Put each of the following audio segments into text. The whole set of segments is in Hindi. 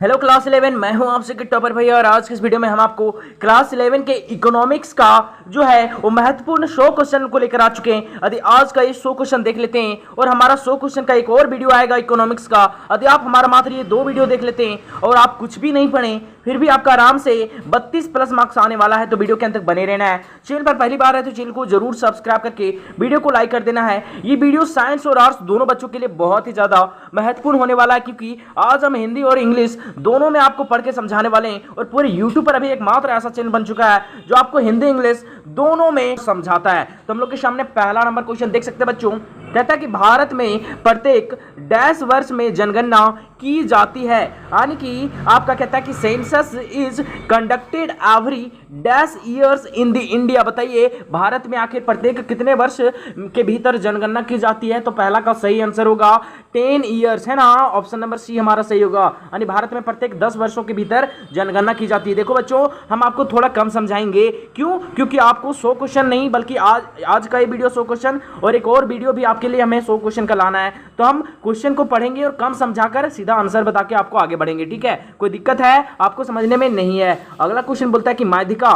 हेलो क्लास 11, मैं हूं आपसे के टॉपर भैया। और आज के इस वीडियो में हम आपको क्लास 11 के इकोनॉमिक्स का जो है वो महत्वपूर्ण 100 क्वेश्चन को लेकर आ चुके हैं। यदि आज का ये 100 क्वेश्चन देख लेते हैं और हमारा 100 क्वेश्चन का एक और वीडियो आएगा इकोनॉमिक्स का। यदि आप हमारा मात्र ये 2 वीडियो देख लेते हैं और आप कुछ भी नहीं पढ़े फिर भी आपका आराम से 32 प्लस मार्क्स आने वाला है, तो वीडियो के अंत तक बने रहना है। चैनल पर पहली बार है तो चैनल को जरूर सब्सक्राइब करके वीडियो को लाइक कर देना है। ये वीडियो साइंस और आर्ट्स दोनों बच्चों के लिए बहुत ही ज्यादा महत्वपूर्ण होने वाला है, क्योंकि आज हम हिंदी और इंग्लिश दोनों में आपको पढ़ के समझाने वाले हैं। और पूरे यूट्यूब पर अभी एकमात्र ऐसा चैनल बन चुका है जो आपको हिंदी इंग्लिश दोनों में समझाता है। तो हम लोग के सामने पहला नंबर क्वेश्चन देख सकते हैं बच्चों। कहता है कि भारत में प्रत्येक डैश वर्ष में जनगणना की जाती है, यानी कि आपका कहता है कि census is conducted every dash years in the India. बताइए भारत में आखिर प्रत्येक कितने वर्ष के भीतर जनगणना की जाती है? तो पहला का सही आंसर होगा 10 ईयर्स, है ना। ऑप्शन नंबर सी हमारा सही होगा, यानी भारत में प्रत्येक 10 वर्षों के भीतर जनगणना की जाती है। देखो बच्चों, हम आपको थोड़ा कम समझाएंगे, क्यों? क्योंकि आपको 100 क्वेश्चन नहीं बल्कि आज का ये वीडियो 100 क्वेश्चन और एक और वीडियो भी आपके लिए हमें 100 क्वेश्चन का लाना है। तो हम क्वेश्चन को पढ़ेंगे और कम समझाकर सीधा आंसर बता के आपको आगे बढ़ेंगे, ठीक है। कोई दिक्कत है आपको समझने में? नहीं है। अगला क्वेश्चन बोलता है कि माध्यिका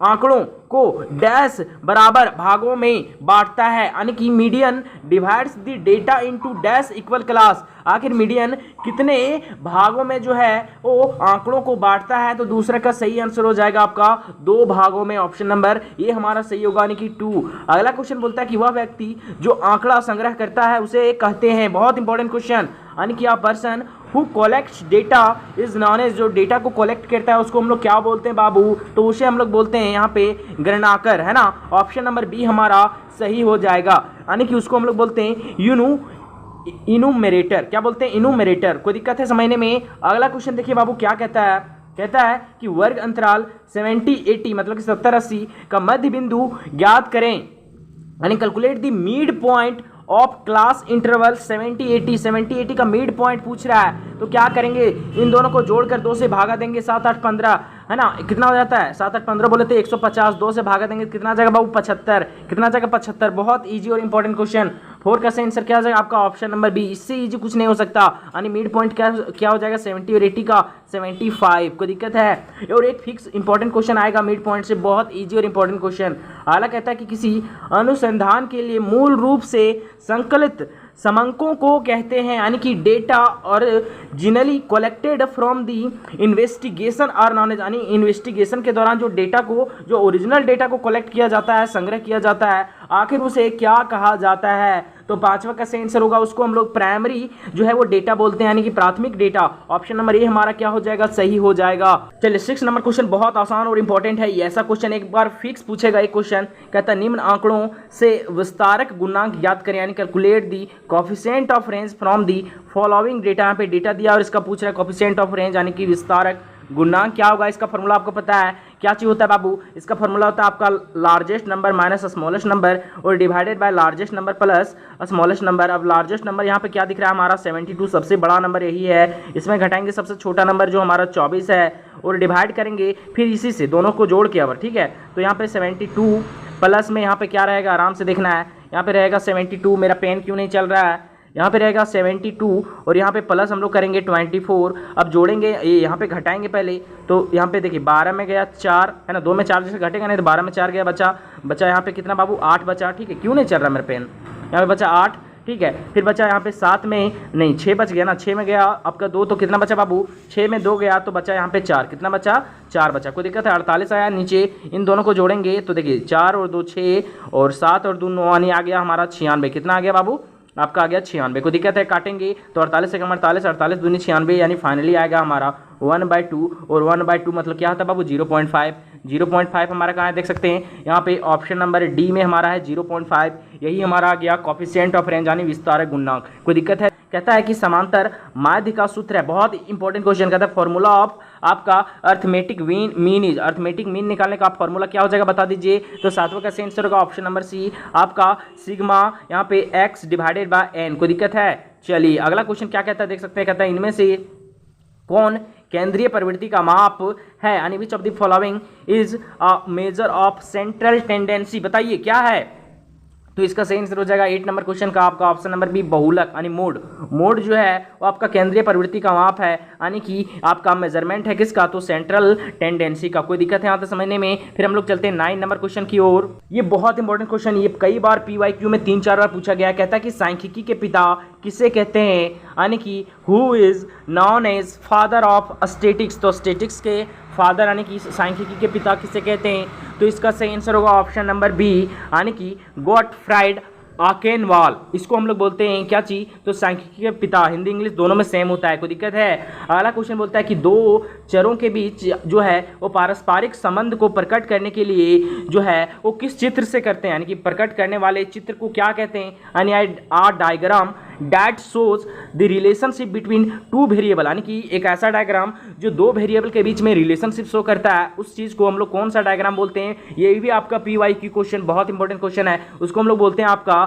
आंकड़ों को डैश बराबर भागों में बांटता है, यानी कि median divides the data into dash equal class. आखिर मीडियन कितने भागों में जो है वो आंकड़ों को बांटता है? तो दूसरे का सही आंसर हो जाएगा आपका 2 भागों में। ऑप्शन नंबर ये हमारा सही होगा, यानी कि 2। अगला क्वेश्चन बोलता है कि वह व्यक्ति जो आंकड़ा संग्रह करता है उसे कहते हैं, बहुत इंपॉर्टेंट क्वेश्चन, यानी कि a person who collects data is known as. जो डेटा को कलेक्ट करता है उसको हम लोग क्या बोलते हैं बाबू? तो उसे हम लोग बोलते हैं यहाँ पे गणनाकर, है ना। ऑप्शन नंबर बी हमारा सही हो जाएगा, यानी कि उसको हम लोग बोलते हैं इनुमेरेटर। क्या बोलते हैं? इनुमेरेटर। कोई दिक्कत है समझने में? अगला क्वेश्चन देखिए बाबू क्या कहता है। कहता है कि वर्ग अंतराल 70-80 मतलब कि 70-80 का मध्य बिंदु ज्ञात करें, यानी calculate the mid point of class interval 70-80 का मिड पॉइंट पूछ रहा है। तो क्या करेंगे? इन दोनों को जोड़कर 2 से भागा देंगे, 7 8 15, है ना। कितना हो जाता है? 7 8 15 बोले तो 150। 2 से भागा देंगे कितना जाएगा बाबू? 75। कितना जाएगा? 75। बहुत इजी और इंपॉर्टेंट क्वेश्चन। 4 का सही आंसर क्या हो जाएगा आपका? Option number B. इससे इजी कुछ नहीं हो सकता, यानी मिड पॉइंट क्या हो जाएगा? 70 और 80 का 75। कोई दिक्कत है? और एक फिक्स इंपॉर्टेंट क्वेश्चन आएगा मिड पॉइंट से, बहुत इजी और इंपॉर्टेंट क्वेश्चन। आला कहता है कि किसी अनुसंधान के लिए मूल रूप से संकलित समंकों को कहते हैं, यानी कि data originally collected from the investigation are known as, यानी इन्वेस्टिगेशन के दौरान जो डेटा को, जो ओरिजिनल डेटा को कलेक्ट किया जाता है, संग्रह किया जाता है, आखिर उसे क्या कहा जाता है? तो 5वां का सही आंसर होगा, उसको हम लोग प्राइमरी जो है वो डेटा बोलते हैं, यानी कि प्राथमिक डेटा। ऑप्शन नंबर ए हमारा क्या हो जाएगा? सही हो जाएगा। चलिए 6 नंबर क्वेश्चन बहुत आसान और इंपॉर्टेंट है। ये ऐसा क्वेश्चन एक बार फिक्स पूछेगा। एक क्वेश्चन कहता है निम्न आंकड़ों से विस्तारक गुणांक ज्ञात करें, यानी calculate the coefficient of range from the following data. यहाँ पे डेटा दिया और इसका पूछ रहा है कोएफिशिएंट ऑफ रेंज, यानी कि विस्तारक गुणांक क्या होगा? इसका फॉर्मूला आपको पता है क्या चीज होता है बाबू? इसका फॉर्मूला होता है आपका largest number minus smallest number और divided by largest number plus smallest number. अब लार्जेस्ट नंबर यहाँ पे क्या दिख रहा है हमारा? 72, सबसे बड़ा नंबर यही है। इसमें घटाएंगे सबसे छोटा नंबर जो हमारा 24 है और डिवाइड करेंगे फिर इसी से दोनों को जोड़ के अब, ठीक है। तो यहाँ पे 72 प्लस में यहाँ पे क्या रहेगा? आराम से देखना है। यहाँ पे रहेगा 72, मेरा पेन क्यों नहीं चल रहा है? यहाँ पे रहेगा 72 और यहाँ पे प्लस हम लोग करेंगे 24। अब जोड़ेंगे, ये यहाँ पे घटाएंगे पहले। तो यहाँ पे देखिए 12 में गया 4, है ना। 2 में 4 जैसे घटेगा नहीं तो 12 में 4 गया, बचा यहाँ पे कितना बाबू? 8 बचा, ठीक है। क्यों नहीं चल रहा मेरा पेन? यहाँ पे बचा 8, ठीक है। फिर बचा यहाँ पे 7 में नहीं 6 बच गया ना, 6 में गया आपका 2, तो कितना बचा बाबू? 6 में 2 गया तो बचा यहाँ पे 4। कितना बचा? 4 बचा। कोई दिक्कत है? 48 आया नीचे। इन दोनों को जोड़ेंगे तो देखिए 4 और 2 6 और 7 और 2 9, यानी आ गया हमारा 96। कितना आ गया बाबू? आपका आ गया 96। कोई दिक्कत है? काटेंगे तो 48 से 48, 48 दूनी 96, यानी फाइनली आएगा हमारा 1/2। और 1/2 मतलब क्या होता है बाबू? 0.5। 0.5 हमारा कहाँ है देख सकते हैं? यहाँ पे ऑप्शन नंबर डी में हमारा है 0.5। यही हमारा आ गया कोएफिशिएंट ऑफ रेंज, यानी विस्तारक गुणांक। कोई दिक्कत है? कहता है कि समांतर माध्य का सूत्र है, बहुत इंपॉर्टेंट क्वेश्चन। कहता है फॉर्मूला ऑफ आपका arithmetic mean is, arithmetic mean निकालने का फॉर्मूला क्या हो जाएगा बता दीजिए? तो 7वां का सही आंसर होगा ऑप्शन नंबर सी, आपका सिग्मा यहाँ पे x डिवाइडेड बाय n। कोई दिक्कत है? चलिए अगला क्वेश्चन क्या कहता है देख सकते हैं। कहता है इनमें से कौन केंद्रीय प्रवृत्ति का माप है, यानी which of the following is a measure of central tendency. बताइए क्या है? तो इसका सही आंसर हो जाएगा 8 नंबर क्वेश्चन का आपका ऑप्शन नंबर बी बहुलक यानी मोड। मोड जो है वो आपका केंद्रीय प्रवृत्ति का माप है, यानी कि आपका मेजरमेंट है किसका, तो सेंट्रल टेंडेंसी का। कोई दिक्कत है यहाँ तक समझने में? फिर हम लोग चलते हैं 9 नंबर क्वेश्चन की ओर। ये बहुत इंपॉर्टेंट क्वेश्चन, ये कई बार PYQ में 3-4 बार पूछा गया। कहता है कि सांख्यिकी के पिता किसे कहते हैं, यानी कि who is known as father of statistics. तो स्टैटिक्स के फादर यानी कि सांख्यिकी के पिता किसे कहते हैं, तो इसका सही आंसर होगा ऑप्शन नंबर बी, यानी कि गॉटफ्राइड आकेनवाल। इसको हम लोग बोलते हैं क्या चीज, तो सांख्यिकी के पिता। हिंदी इंग्लिश दोनों में सेम होता है, कोई दिक्कत है? अगला क्वेश्चन बोलता है कि दो चरों के बीच जो है वो पारस्परिक संबंध को प्रकट करने के लिए जो है वो किस चित्र से करते हैं, यानी कि प्रकट करने वाले चित्र को क्या कहते हैं, यानी a diagram that shows the relationship between two variable, यानी कि एक ऐसा डायग्राम जो दो वेरिएबल के बीच में रिलेशनशिप शो करता है, उस चीज को हम लोग कौन सा डायग्राम बोलते हैं। ये भी आपका PYQ क्वेश्चन बहुत इंपॉर्टेंट क्वेश्चन है, उसको हम लोग बोलते हैं आपका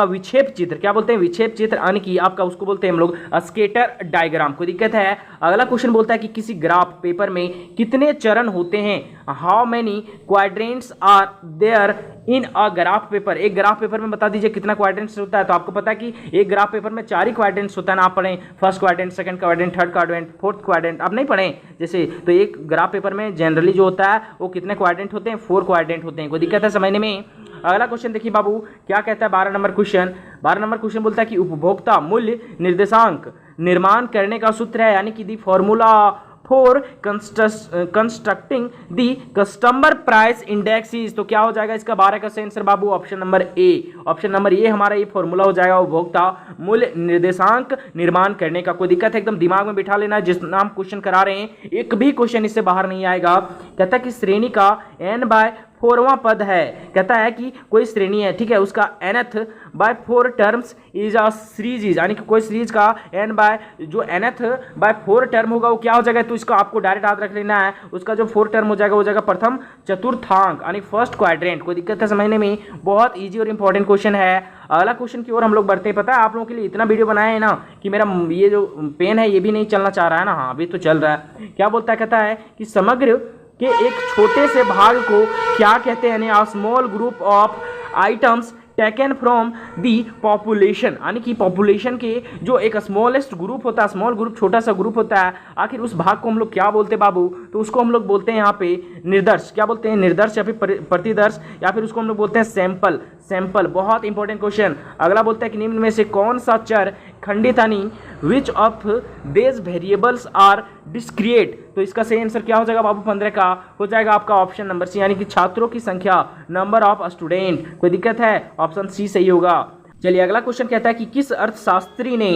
विक्षेप चित्र। क्या बोलते हैं, विक्षेप चित्र, यानी कि आपका उसको बोलते हैं हम लोग स्केटर डायग्राम। कोई दिक्कत है? अगला क्वेश्चन बोलता है कि किसी ग्राफ पेपर में कितने चरण होते हैं, how many quadrants are there in a graph paper. एक ग्राफ पेपर में बता दीजिए कितना क्वाड्रेंट्स होता है। तो आपको पता है कि एक ग्राफ पेपर में 4 ही क्वाड्रेंट्स होता है ना, आप पढ़ें first quadrant, second quadrant, third quadrant, fourth quadrant, आप नहीं पढ़ें जैसे। तो एक ग्राफ पेपर में जनरली जो होता है वो कितने क्वाड्रेंट होते हैं, 4 क्वाड्रेंट होते हैं। कोई दिक्कत है समझने में? अगला क्वेश्चन देखिए बाबू क्या कहता है, 12 नंबर क्वेश्चन। 12 नंबर क्वेश्चन बोलता है कि उपभोक्ता मूल्य निर्देशांक निर्माण करने का सूत्र है, यानी कि the formula for constructing the customer price indexed. तो क्या हो जाएगा इसका 12 का सही answer Babu, option number A. Option number A हमारा ये फॉर्मूला हो जाएगा उपभोक्ता मूल्य निर्देशांक निर्माण करने का। कोई दिक्कत है? एकदम दिमाग में बिठा लेना, जिस नाम क्वेश्चन करा रहे हैं एक भी क्वेश्चन इससे बाहर नहीं आएगा। कहता है कि श्रेणी का n/4वां पद है। कहता है कि कोई श्रेणी है, ठीक है, उसका nth/4 terms is a series, यानी कि कोई सीरीज का nth/4 टर्म होगा वो क्या हो जाएगा। तो इसको आपको डायरेक्ट याद रख लेना है, उसका जो 4 टर्म हो जाएगा वो जाएगा प्रथम चतुर्थांक, यानी फर्स्ट क्वाड्रेंट। कोई दिक्कत है समझने में? बहुत ईजी और इंपॉर्टेंट क्वेश्चन है। अगला क्वेश्चन की ओर हम लोग बढ़ते हैं। पता है आप लोगों के लिए इतना वीडियो बनाया है ना कि मेरा ये जो पेन है ये भी नहीं चलना चाह रहा है ना। हाँ अभी तो चल रहा है। क्या बोलता है, कहता है कि समग्र के एक छोटे से भाग को क्या कहते हैं, यानी small group of items taken from the population, यानी कि पॉपुलेशन के जो एक स्मॉलेस्ट ग्रुप होता है, स्मॉल ग्रुप छोटा सा ग्रुप होता है, आखिर उस भाग को हम लोग क्या बोलते हैं बाबू, तो उसको हम लोग बोलते हैं यहाँ पे निर्दर्श। क्या बोलते हैं, निर्दर्श या फिर प्रतिदर्श, या फिर उसको हम लोग बोलते हैं सैंपल। सैंपल बहुत इंपॉर्टेंट क्वेश्चन। अगला बोलता है कि निम्न में से कौन सा चर खंडित, यानी विच ऑफ देज वेरिएबल्स आर डिस्क्रिएट। तो इसका सही आंसर क्या हो जाएगा बाबू, 15 का हो जाएगा आपका ऑप्शन नंबर सी, यानी कि छात्रों की संख्या, नंबर ऑफ स्टूडेंट। कोई दिक्कत है, ऑप्शन सी सही होगा। चलिए अगला क्वेश्चन कहता है कि किस अर्थशास्त्री ने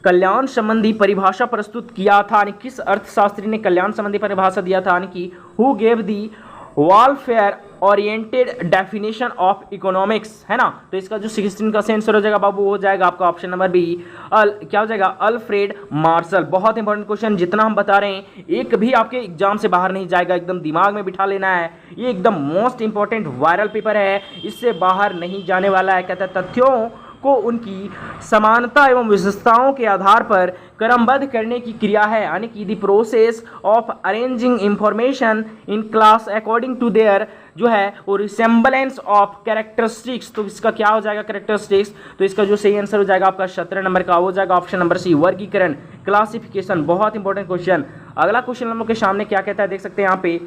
कल्याण संबंधी परिभाषा प्रस्तुत किया था, यानी किस अर्थशास्त्री ने कल्याण संबंधी परिभाषा दिया था, यानी कि who gave the welfare oriented definition of economics, है ना। तो इसका जो 16 का आंसर हो जाएगा बाबू हो जाएगा आपका ऑप्शन नंबर बी, क्या हो जाएगा, अल्फ्रेड मार्शल। बहुत इंपॉर्टेंट क्वेश्चन, जितना हम बता रहे हैं एक भी आपके एग्जाम से बाहर नहीं जाएगा, एकदम दिमाग में बिठा लेना है। ये एकदम मोस्ट इंपॉर्टेंट वायरल पेपर है, इससे बाहर नहीं जाने वाला है। कहता है तथ्यों को उनकी समानता एवं विशेषताओं के आधार पर क्रमबद्ध करने की क्रिया है, यानी कि the process of arranging information in class according to their जो है वो रिसेम्बलेंस ऑफ कैरेक्टरिस्टिक्स। तो इसका क्या हो जाएगा कैरेक्टरिस्टिक्स, तो इसका जो सही आंसर हो जाएगा आपका 17 नंबर का हो जाएगा ऑप्शन नंबर सी, वर्गीकरण, क्लासिफिकेशन। बहुत इंपॉर्टेंट क्वेश्चन। अगला क्वेश्चन हम लोग के सामने क्या कहता है देख सकते हैं यहाँ पे।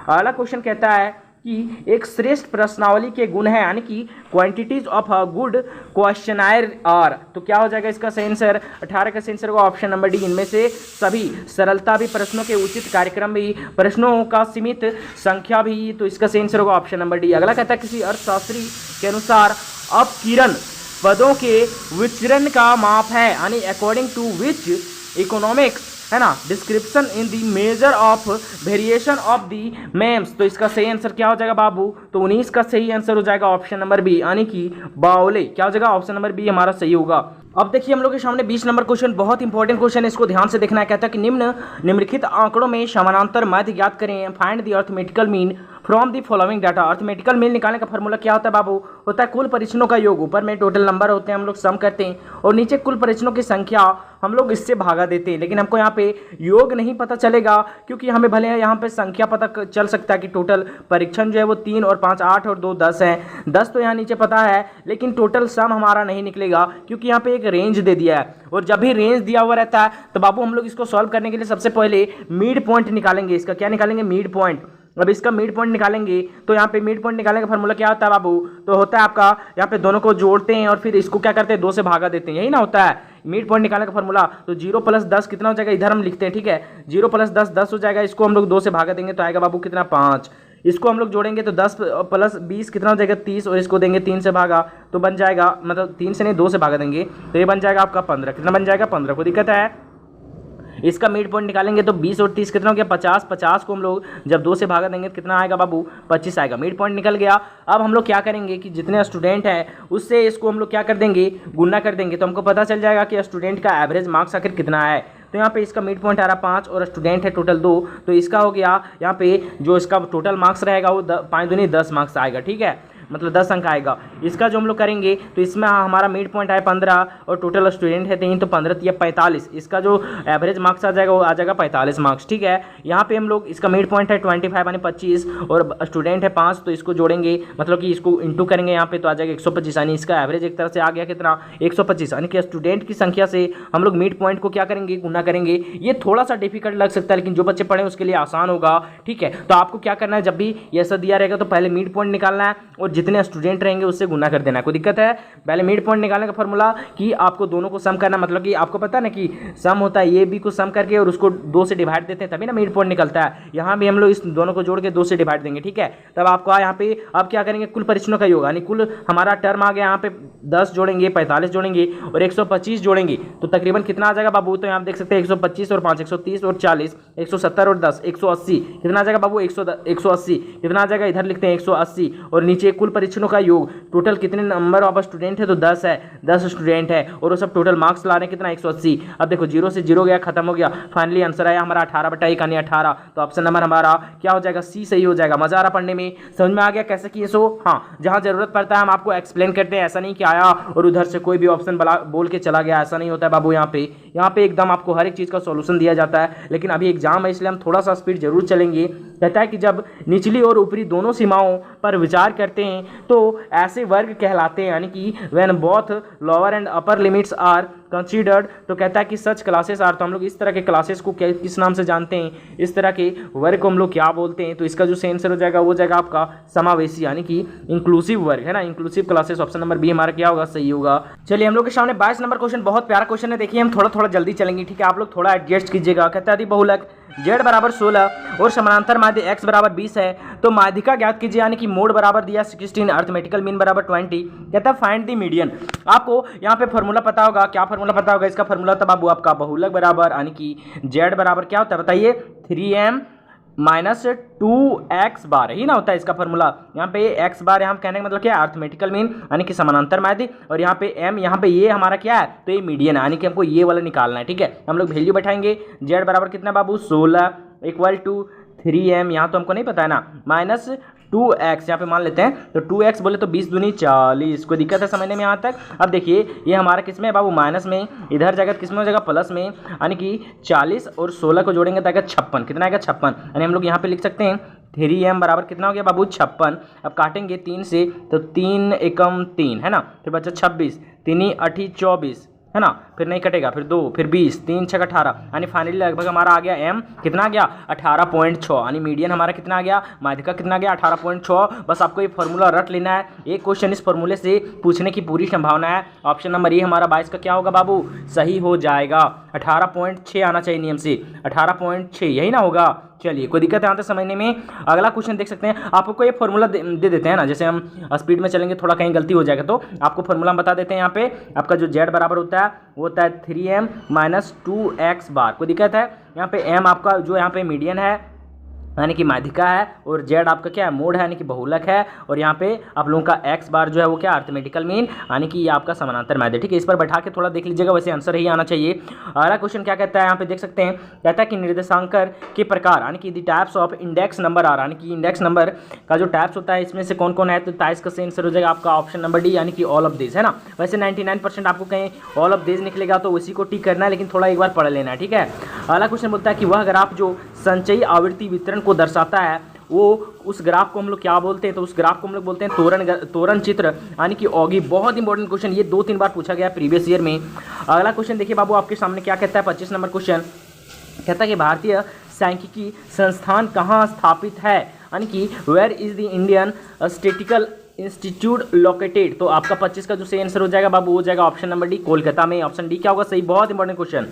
अगला क्वेश्चन कहता है कि एक श्रेष्ठ प्रश्नावली के गुण है, यानी कि quantities of a good questionnaire are. तो क्या हो जाएगा इसका सही आंसर, 18 का सही आंसर होगा ऑप्शन नंबर डी, इनमें से सभी। सरलता भी, प्रश्नों के उचित कार्यक्रम भी, प्रश्नों का सीमित संख्या भी, तो इसका सही आंसर होगा ऑप्शन नंबर डी। अगला कहता है किसी अर्थशास्त्री के अनुसार अपकिरण पदों के विचरण का माप है, यानी अकॉर्डिंग टू विच इकोनॉमिक्स, है ना, description in the measure of variation of the means. तो इसका सही आंसर क्या हो जाएगा बाबू, तो 19 का सही आंसर हो जाएगा ऑप्शन नंबर बी, यानी कि बावले। क्या हो जाएगा, ऑप्शन नंबर बी हमारा सही होगा। अब देखिए हम लोग के सामने 20 नंबर क्वेश्चन, बहुत इंपॉर्टेंट क्वेश्चन है, इसको ध्यान से देखना है। कहता है कि निम्नलिखित आंकड़ों में समानांतर माध्य ज्ञात करें, find the arithmetical mean from the following data. Arithmetical mean निकालने का फॉर्मूला क्या होता है बाबू, होता है कुल परीक्षणों का योग, ऊपर में टोटल नंबर होते हैं हम लोग सम करते हैं और नीचे कुल परीक्षणों की संख्या हम लोग इससे भागा देते हैं। लेकिन हमको यहाँ पे योग नहीं पता चलेगा, क्योंकि हमें भले यहाँ पे संख्या पता चल सकता है कि टोटल परीक्षण जो है वो 3 और 5 8 और 2 10 है। 10 तो यहाँ नीचे पता है, लेकिन टोटल सम हमारा नहीं निकलेगा, क्योंकि यहाँ पे एक रेंज दे दिया है और जब भी रेंज दिया हुआ रहता है तो बाबू हम लोग इसको सॉल्व करने के लिए सबसे पहले मिड पॉइंट निकालेंगे। इसका क्या निकालेंगे, मिड पॉइंट। अब इसका मिड पॉइंट निकालेंगे तो यहाँ पे मिड पॉइंट निकालने का फॉर्मूला क्या होता है बाबू, तो होता है आपका यहाँ पे दोनों को जोड़ते हैं और फिर इसको क्या करते हैं 2 से भागा देते हैं, यही ना होता है मिड पॉइंट निकालने का फॉर्मूला। तो 0 + 10 कितना हो जाएगा, इधर हम लिखते हैं, ठीक है 0 + 10 10 हो जाएगा, इसको हम लोग 2 से भागा देंगे तो आएगा बाबू कितना 5। इसको हम लोग जोड़ेंगे तो 10 + 20 कितना हो जाएगा 30, और इसको देंगे 3 से भागा तो बन जाएगा, मतलब 3 से नहीं 2 से भागा देंगे तो ये बन जाएगा आपका 15। कितना बन जाएगा 15, को दिक्कत है। इसका मिड पॉइंट निकालेंगे तो 20 और 30 कितना हो गया 50। 50 को हम लोग जब 2 से भागा देंगे तो कितना आएगा बाबू 25 आएगा, मिड पॉइंट निकल गया। अब हम लोग क्या करेंगे कि जितने स्टूडेंट हैं उससे इसको हम लोग क्या कर देंगे, गुना कर देंगे, तो हमको पता चल जाएगा कि स्टूडेंट का एवरेज मार्क्स आखिर कितना है। तो यहाँ पे इसका मिड पॉइंट आ रहा 5 और स्टूडेंट है टोटल 2, तो इसका हो गया यहाँ पे जो इसका टोटल मार्क्स रहेगा वो 5 दूनी 10 मार्क्स आएगा, ठीक है, मतलब 10 अंक आएगा। इसका जो हम लोग करेंगे तो इसमें हमारा मिड पॉइंट आया 15 और टोटल स्टूडेंट है 3, तो 15 या 45, इसका जो एवरेज मार्क्स आ जाएगा वो आ जाएगा 45 मार्क्स, ठीक है। यहाँ पे हम लोग इसका मिड पॉइंट है 25 यानी 25 और स्टूडेंट है 5, तो इसको जोड़ेंगे, मतलब कि इसको इंटू करेंगे यहाँ पे तो आ जाएगा 125, यानी इसका एवरेज एक तरह से आ गया कितना 125, यानी कि स्टूडेंट की संख्या से हम लोग मिड पॉइंट को क्या करेंगे, गुना करेंगे। ये थोड़ा सा डिफिकल्ट लग सकता है, लेकिन जो बच्चे पढ़े उसके लिए आसान होगा, ठीक है। तो आपको क्या करना है, जब भी ऐसा दिया रहेगा तो पहले मिड पॉइंट निकालना है और जितने स्टूडेंट रहेंगे उससे गुना कर देना है। कोई दिक्कत है, पहले मिड पॉइंट निकालने का फॉर्मूला कि आपको दोनों को सम करना, मतलब कि आपको पता है ना कि सम होता है ए बी को सम करके और उसको 2 से डिवाइड देते हैं तभी ना मिड पॉइंट निकलता है। यहाँ भी हम लोग इस दोनों को जोड़ के 2 से डिवाइड देंगे, ठीक है। तब आपको यहाँ पे अब क्या करेंगे, कुल परीक्षणों का योग, यानी कुल हमारा टर्म आ गया यहाँ पे 10 जोड़ेंगे 45 जोड़ेंगे और 125 जोड़ेंगे तो तकरीबन कितना आ जाएगा बाबू, तो यहाँ देख सकते हैं 125 और 5 130 और 40 170 और 10 180 कितना आ जाएगा बाबू 180 कितना आ जाएगा, इधर लिखते हैं 180 और नीचे कुल परीक्षणों का योग, टोटल कितने नंबर ऑफ स्टूडेंट है तो 10 है, 10 स्टूडेंट है और वो सब टोटल मार्क्स ला रहे हैं कितना 180। अब देखो 0 से 0 गया, खत्म हो गया, फाइनली आंसर आया हमारा 18/1 यानी 18। तो ऑप्शन नंबर हमारा क्या हो जाएगा, सी सही हो जाएगा। मजा आ रहा पढ़ने में, समझ में आ गया कैसे किए सो। हाँ, जहां जरूरत पड़ता है हम आपको एक्सप्लेन करते हैं, ऐसा नहीं कि आया और उधर से कोई भी ऑप्शन बोल के चला गया, ऐसा नहीं होता है बाबू। यहाँ पे एकदम आपको हर एक चीज का सॉल्यूशन दिया जाता है, लेकिन अभी एग्जाम है इसलिए हम थोड़ा सा स्पीड जरूर चलेंगे। कहता है कि जब निचली और ऊपरी दोनों सीमाओं पर विचार करते हैं तो ऐसे वर्ग कहलाते हैं, यानी कि when both lower and upper limits are considered, तो कहता है कि सच क्लासेस आर, तो हम लोग इस तरह के क्लासेस को किस नाम से जानते हैं, इस तरह के वर्ग को हम लोग क्या बोलते हैं। तो इसका जो सेंसर हो जाएगा वो जाएगा आपका समावेशी, यानी कि इंक्लूसिव वर्ग है ना, inclusive classes. Option number B हमारा क्या होगा, सही होगा। चलिए हम लोग के सामने 22 नंबर क्वेश्चन, बहुत प्यारा क्वेश्चन है, देखिए हम थोड़ा जल्दी चलेंगे, ठीक है, आप लोग थोड़ा एडजस्ट कीजिएगा। कहता है बहुलक z बराबर 16 और समानांतर माध्य x बराबर 20 है, तो माध्यिका ज्ञात कीजिए, यानी कि मोड बराबर दिया 16, अर्थमेटिकल मीन बराबर 20। कहता है फाइंड दी मीडियन। आपको यहाँ पे फॉर्मूला पता होगा, क्या फॉर्मूला पता होगा, इसका फॉर्मूला तब बाबू आपका बहुलक बराबर, यानी कि z बराबर क्या होता है बताइए, 3m माइनस 2x बार ही ना होता है इसका फॉर्मूला। यहाँ पे x बार यहाँ कहने का मतलब क्या है, अर्थमेटिकल मीन यानी कि समानांतर माध्य, और यहाँ पे m, यहाँ पे ये हमारा क्या है, तो ये मीडियन है, यानी कि हमको ये वाला निकालना है, ठीक है। हम लोग वैल्यू बैठाएंगे, z बराबर कितना बाबू 16 इक्वल टू 3m, यहाँ तो हमको नहीं पता है ना, माइनस 2x यहाँ पे मान लेते हैं, तो 2x बोले तो 20 दूनी 40। कोई दिक्कत है समझने में यहाँ तक। अब देखिए ये हमारा किस में है बाबू, माइनस में, इधर जगह किस में हो जाएगा, प्लस में, यानी कि 40 और 16 को जोड़ेंगे तो आएगा 56। कितना आएगा 56, यानी हम लोग यहाँ पे लिख सकते हैं 3m बराबर कितना हो गया बाबू 56। अब काटेंगे 3 से तो 3 एकम 3 है ना, फिर बचा 26, 3 8 24 है ना, फिर नहीं कटेगा, फिर 2, फिर 20, 3 6 18, यानी फाइनली लगभग हमारा आ गया m कितना आ गया 18.6, यानी मीडियन हमारा कितना आ गया, माध्यिका कितना आ गया 18.6। बस आपको ये फॉर्मूला रट लेना है, एक क्वेश्चन इस फॉर्मूले से पूछने की पूरी संभावना है। ऑप्शन नंबर ए हमारा 22 का क्या होगा बाबू, सही हो जाएगा। 18.6 आना चाहिए नियम से, 18.6 यही ना होगा। चलिए कोई दिक्कत है यहाँ तक समझने में। अगला क्वेश्चन देख सकते हैं, आपको ये फॉर्मूला दे देते हैं ना, जैसे हम स्पीड में चलेंगे थोड़ा कहीं गलती हो जाएगा तो आपको फॉर्मूला हम बता देते हैं। यहाँ पे आपका जो z बराबर होता है वो होता है 3m माइनस 2x बार। कोई दिक्कत है, यहाँ पे m आपका जो यहाँ पे मीडियन है यानी कि माध्यिका है, और जेड आपका क्या है, मोड है यानी कि बहुलक है, और यहाँ पे आप लोगों का एक्स बार जो है वो क्या अर्थमेटिकल मीन यानी कि ये आपका समानांतर माध्य। ठीक है, इस पर बैठा के थोड़ा देख लीजिएगा, वैसे आंसर ही आना चाहिए। अगला क्वेश्चन क्या कहता है, यहाँ पे देख सकते हैं, कहता है कि निर्देशांकर के प्रकार यानी कि the types of index number are, यानी कि इंडेक्स नंबर का जो टाइप्स होता है इसमें से कौन कौन है, तो ताइस का सही आंसर हो जाएगा आपका ऑप्शन नंबर डी यानी कि ऑल ऑफ दिस, है ना। वैसे 99% आपको कहीं ऑल ऑफ दिस निकलेगा तो उसी को टिक करना है, लेकिन थोड़ा एक बार पढ़ लेना है। ठीक है, अगला क्वेश्चन बोलता है कि वह ग्राफ जो संचयी आवृत्ति वितरण को दर्शाता है वो उस ग्राफ को हम लोग क्या बोलते हैं, तो उस ग्राफ को हम लोग बोलते हैं तोरण चित्र यानी कि ऑगी। बहुत इंपॉर्टेंट क्वेश्चन, ये 2-3 बार पूछा गया प्रीवियस ईयर में। अगला क्वेश्चन देखिए बाबू आपके सामने क्या कहता है, 25 नंबर क्वेश्चन कहता है कि भारतीय सांख्यिकी संस्थान कहाँ स्थापित है, यानी कि where is the Indian Statistical Institute located. तो आपका 25 का जो सही आंसर हो जाएगा बाबू हो जाएगा ऑप्शन नंबर डी, कोलकाता में। ऑप्शन डी क्या होगा सही, बहुत इंपॉर्टेंट क्वेश्चन।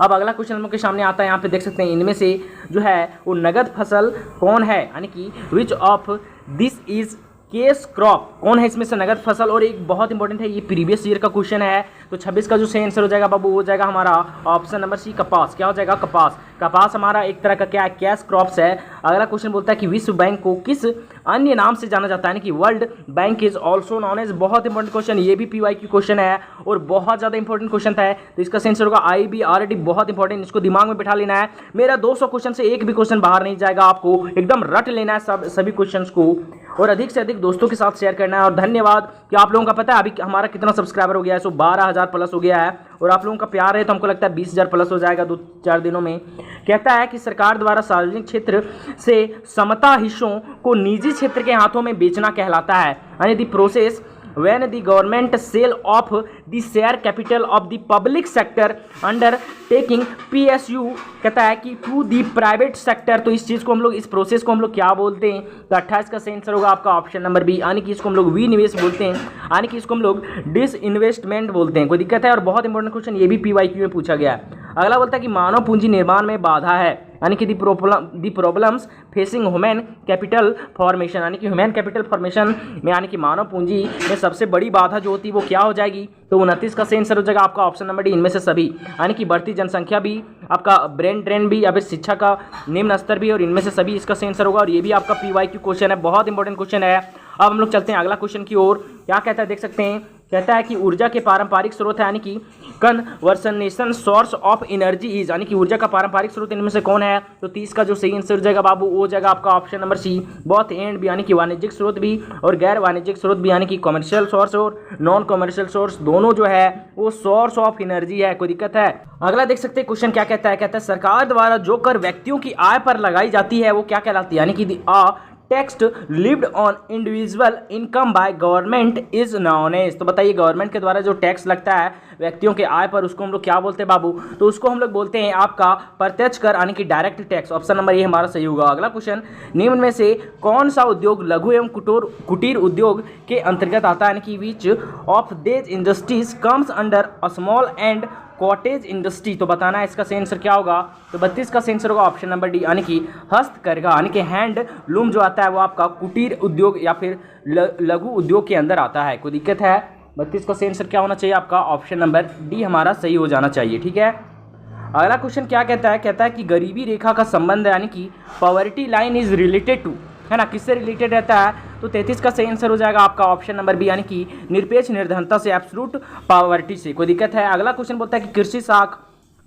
अब अगला क्वेश्चन हम लोग के सामने आता है, यहाँ पे देख सकते हैं इनमें से जो है वो नगद फसल कौन है, यानी कि which of this is case crop, कौन है इसमें से नगद फसल। और एक बहुत इंपॉर्टेंट है, ये प्रीवियस ईयर का क्वेश्चन है, तो 26 का जो सही आंसर हो जाएगा बाबू हो जाएगा हमारा ऑप्शन नंबर सी, कपास। क्या हो जाएगा, कपास। कपास हमारा एक तरह का क्या है, कैश क्रॉप्स है। अगला क्वेश्चन बोलता है कि विश्व बैंक को किस अन्य नाम से जाना जाता है, यानी कि World Bank is also known as. बहुत इंपॉर्टेंट क्वेश्चन, ये भी PYQ क्वेश्चन है और बहुत ज़्यादा इंपॉर्टेंट क्वेश्चन था, तो इसका सही आंसर होगा IBRD। बहुत इंपॉर्टेंट, इसको दिमाग में बिठा लेना है। मेरा 200 क्वेश्चन से एक भी क्वेश्चन बाहर नहीं जाएगा, आपको एकदम रट लेना है सभी क्वेश्चंस को, और अधिक से अधिक दोस्तों के साथ शेयर करना है। और धन्यवाद कि आप लोगों का पता है अभी हमारा कितना सब्सक्राइबर हो गया है, सो 12,000 प्लस हो गया है, और आप लोगों का प्यार है तो हमको लगता है 20,000 प्लस हो जाएगा 2-4 दिनों में। कहता है कि सरकार द्वारा सार्वजनिक क्षेत्र से समता हिस्सों को निजी क्षेत्र के हाथों में बेचना कहलाता है, यानी the process when the government sale of the share capital of the public sector under taking PSU कहता है कि टू दी प्राइवेट सेक्टर। तो इस चीज़ को हम लोग, इस प्रोसेस को हम लोग क्या बोलते हैं, तो 28 का सही आंसर होगा आपका ऑप्शन नंबर बी, यानी कि इसको हम लोग विनिवेश बोलते हैं, यानी कि इसको हम लोग डिसइन्वेस्टमेंट बोलते हैं। कोई दिक्कत है, और बहुत इंपॉर्टेंट क्वेश्चन ये भी PYQ में पूछा गया है। अगला बोलता है कि मानव पूंजी निर्माण में बाधा है, यानी कि दी problems facing human capital formation, यानी कि ह्यूमन कैपिटल फॉर्मेशन में यानी कि मानव पूंजी में सबसे बड़ी बाधा जो होती है वो क्या हो जाएगी, तो 29 का सही आंसर हो जाएगा आपका ऑप्शन नंबर डी, इनमें से सभी, यानी कि बढ़ती जनसंख्या भी, आपका ब्रेन ड्रेन भी, या फिर शिक्षा का निम्न स्तर भी, और इनमें से सभी इसका सही आंसर होगा। और ये भी आपका PYQ क्वेश्चन है, बहुत इंपॉर्टेंट क्वेश्चन है। अब हम लोग चलते हैं अगला क्वेश्चन की ओर। क्या कहता है देख सकते हैं, कहता है कि ऊर्जा के पारंपरिक स्रोत है, यानी कि conversation source of energy is, यानी कि ऊर्जा का पारंपरिक स्रोत इनमें से कौन है, तो 30 का जो सही आंसर हो जाएगा बाबू वो हो जाएगा आपका ऑप्शन नंबर सी, बहुत एंड भी, यानी कि वाणिज्यिक स्रोत भी और गैर वाणिज्यिक स्रोत भी, यानी कि कमर्शियल सोर्स और नॉन कमर्शियल सोर्स दोनों जो है वो सोर्स ऑफ एनर्जी है। कोई दिक्कत है। अगला देख सकते हैं क्वेश्चन क्या कहता है, कहता है सरकार द्वारा जो कर व्यक्तियों की आय पर लगाई जाती है वो क्या कहलाती है, यानी कि tax levied on individual income by government is known as. तो बताइए गवर्नमेंट के द्वारा जो टैक्स लगता है व्यक्तियों के आय पर उसको हम लोग क्या बोलते हैं बाबू, तो उसको हम लोग बोलते हैं आपका प्रत्यक्ष कर, यानी कि डायरेक्ट टैक्स। ऑप्शन नंबर ये हमारा सही होगा। अगला क्वेश्चन, निम्न में से कौन सा उद्योग लघु एवं कुटीर उद्योग के अंतर्गत आता है, यानी कि which of this industries comes under a small and cottage industry. तो बताना है इसका सही आंसर क्या होगा, तो 32 का सही आंसर होगा ऑप्शन नंबर डी, यानी कि हस्तकरघा, यानी कि हैंडलूम जो आता है वो आपका कुटीर उद्योग या फिर लघु उद्योग के अंदर आता है। कोई दिक्कत है। 32 का सही आंसर क्या होना चाहिए आपका ऑप्शन नंबर डी हमारा सही हो जाना चाहिए। ठीक है, अगला क्वेश्चन क्या कहता है, कहता है कि गरीबी रेखा का संबंध यानी कि poverty line is related to, है ना, किससे रिलेटेड रहता है, तो 33 का सही आंसर हो जाएगा आपका ऑप्शन नंबर बी, यानी कि निरपेक्ष निर्धनता से, एब्सोल्यूट पॉवर्टी से। कोई दिक्कत है। अगला क्वेश्चन बोलता है कि कृषि साख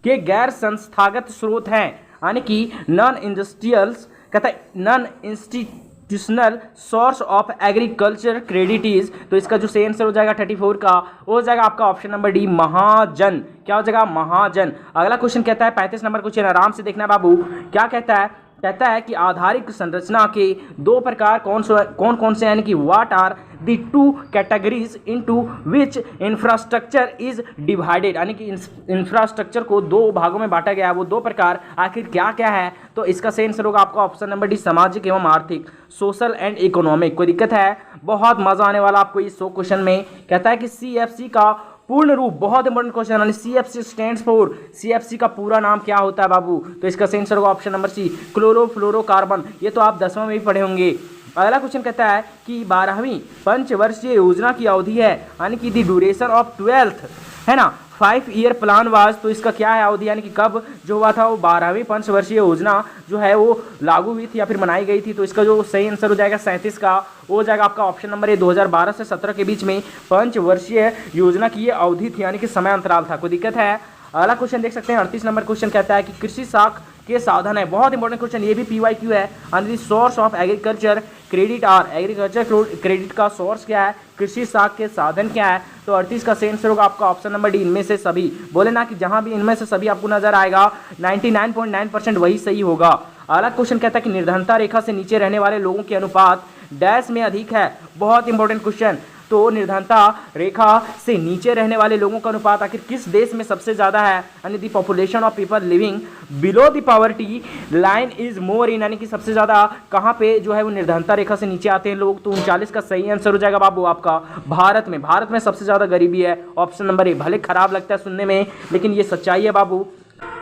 के गैर संस्थागत स्रोत हैं, यानी कि नॉन इंडस्ट्रियल्स, कहता है non institutional source of agriculture credit is. तो इसका जो सही आंसर हो जाएगा 34 का वो हो जाएगा आपका ऑप्शन नंबर डी, महाजन। क्या हो जाएगा, महाजन। अगला क्वेश्चन कहता है 35 नंबर क्वेश्चन, आराम से देखना बाबू। क्या कहता है, कहता है कि आधारिक संरचना के दो प्रकार कौन कौन से, यानी कि what are the two categories into which infrastructure is divided, यानी कि इंफ्रास्ट्रक्चर को दो भागों में बांटा गया है, वो दो प्रकार आखिर क्या क्या है, तो इसका सही आंसर होगा आपका ऑप्शन नंबर डी, सामाजिक एवं आर्थिक, सोशल एंड इकोनॉमिक। कोई दिक्कत है, बहुत मजा आने वाला आपको इस 100 क्वेश्चन में। कहता है कि CFC का पूर्ण रूप, बहुत इंपॉर्टेंट क्वेश्चन, यानी CFC स्टैंड्स फॉर, CFC का पूरा नाम क्या होता है बाबू, तो इसका सही आंसर होगा ऑप्शन नंबर सी, क्लोरोफ्लोरोकार्बन। ये तो आप 10वां में भी पढ़े होंगे। अगला क्वेश्चन कहता है कि 12वीं पंचवर्षीय योजना की अवधि है, यानी कि द ड्यूरेशन ऑफ 12th, है ना, 5 ईयर प्लान वाज, तो इसका क्या है अवधि, यानी कि कब जो हुआ था वो 12वीं पंचवर्षीय योजना जो है वो लागू हुई थी या फिर बनाई गई थी। तो इसका जो सही आंसर हो जाएगा 37 का, वो हो जाएगा आपका ऑप्शन नंबर ए, 2012 से 17 के बीच में पंचवर्षीय योजना की ये अवधि थी, यानी कि समय अंतराल था। कोई दिक्कत है? अगला क्वेश्चन देख सकते हैं, 38 नंबर क्वेश्चन कहता है कि कृषि साख के साधन है, बहुत इंपॉर्टेंट क्वेश्चन, ये भी PYQ है। Under the source of agriculture credit are, agriculture credit का सोर्स क्या है, कृषि साख के साधन क्या है। तो 38 का सही आंसर होगा आपका ऑप्शन नंबर डी, इनमें से सभी। बोले ना कि जहां भी इनमें से सभी आपको नजर आएगा 99.9% वही सही होगा। अगला क्वेश्चन कहता है कि निर्धनता रेखा से नीचे रहने वाले लोगों के अनुपात डैश में अधिक है, बहुत इंपॉर्टेंट क्वेश्चन। तो निर्धनता रेखा से नीचे रहने वाले लोगों का अनुपात आखिर किस देश में सबसे ज्यादा है, यानी the population of people living below the poverty line is more in, यानी कि सबसे ज्यादा कहां पे जो है वो निर्धनता रेखा से नीचे आते हैं लोग। तो 39 का सही आंसर हो जाएगा बाबू आपका भारत में। भारत में सबसे ज्यादा गरीबी है, ऑप्शन नंबर ए। भले खराब लगता है सुनने में, लेकिन ये सच्चाई है बाबू।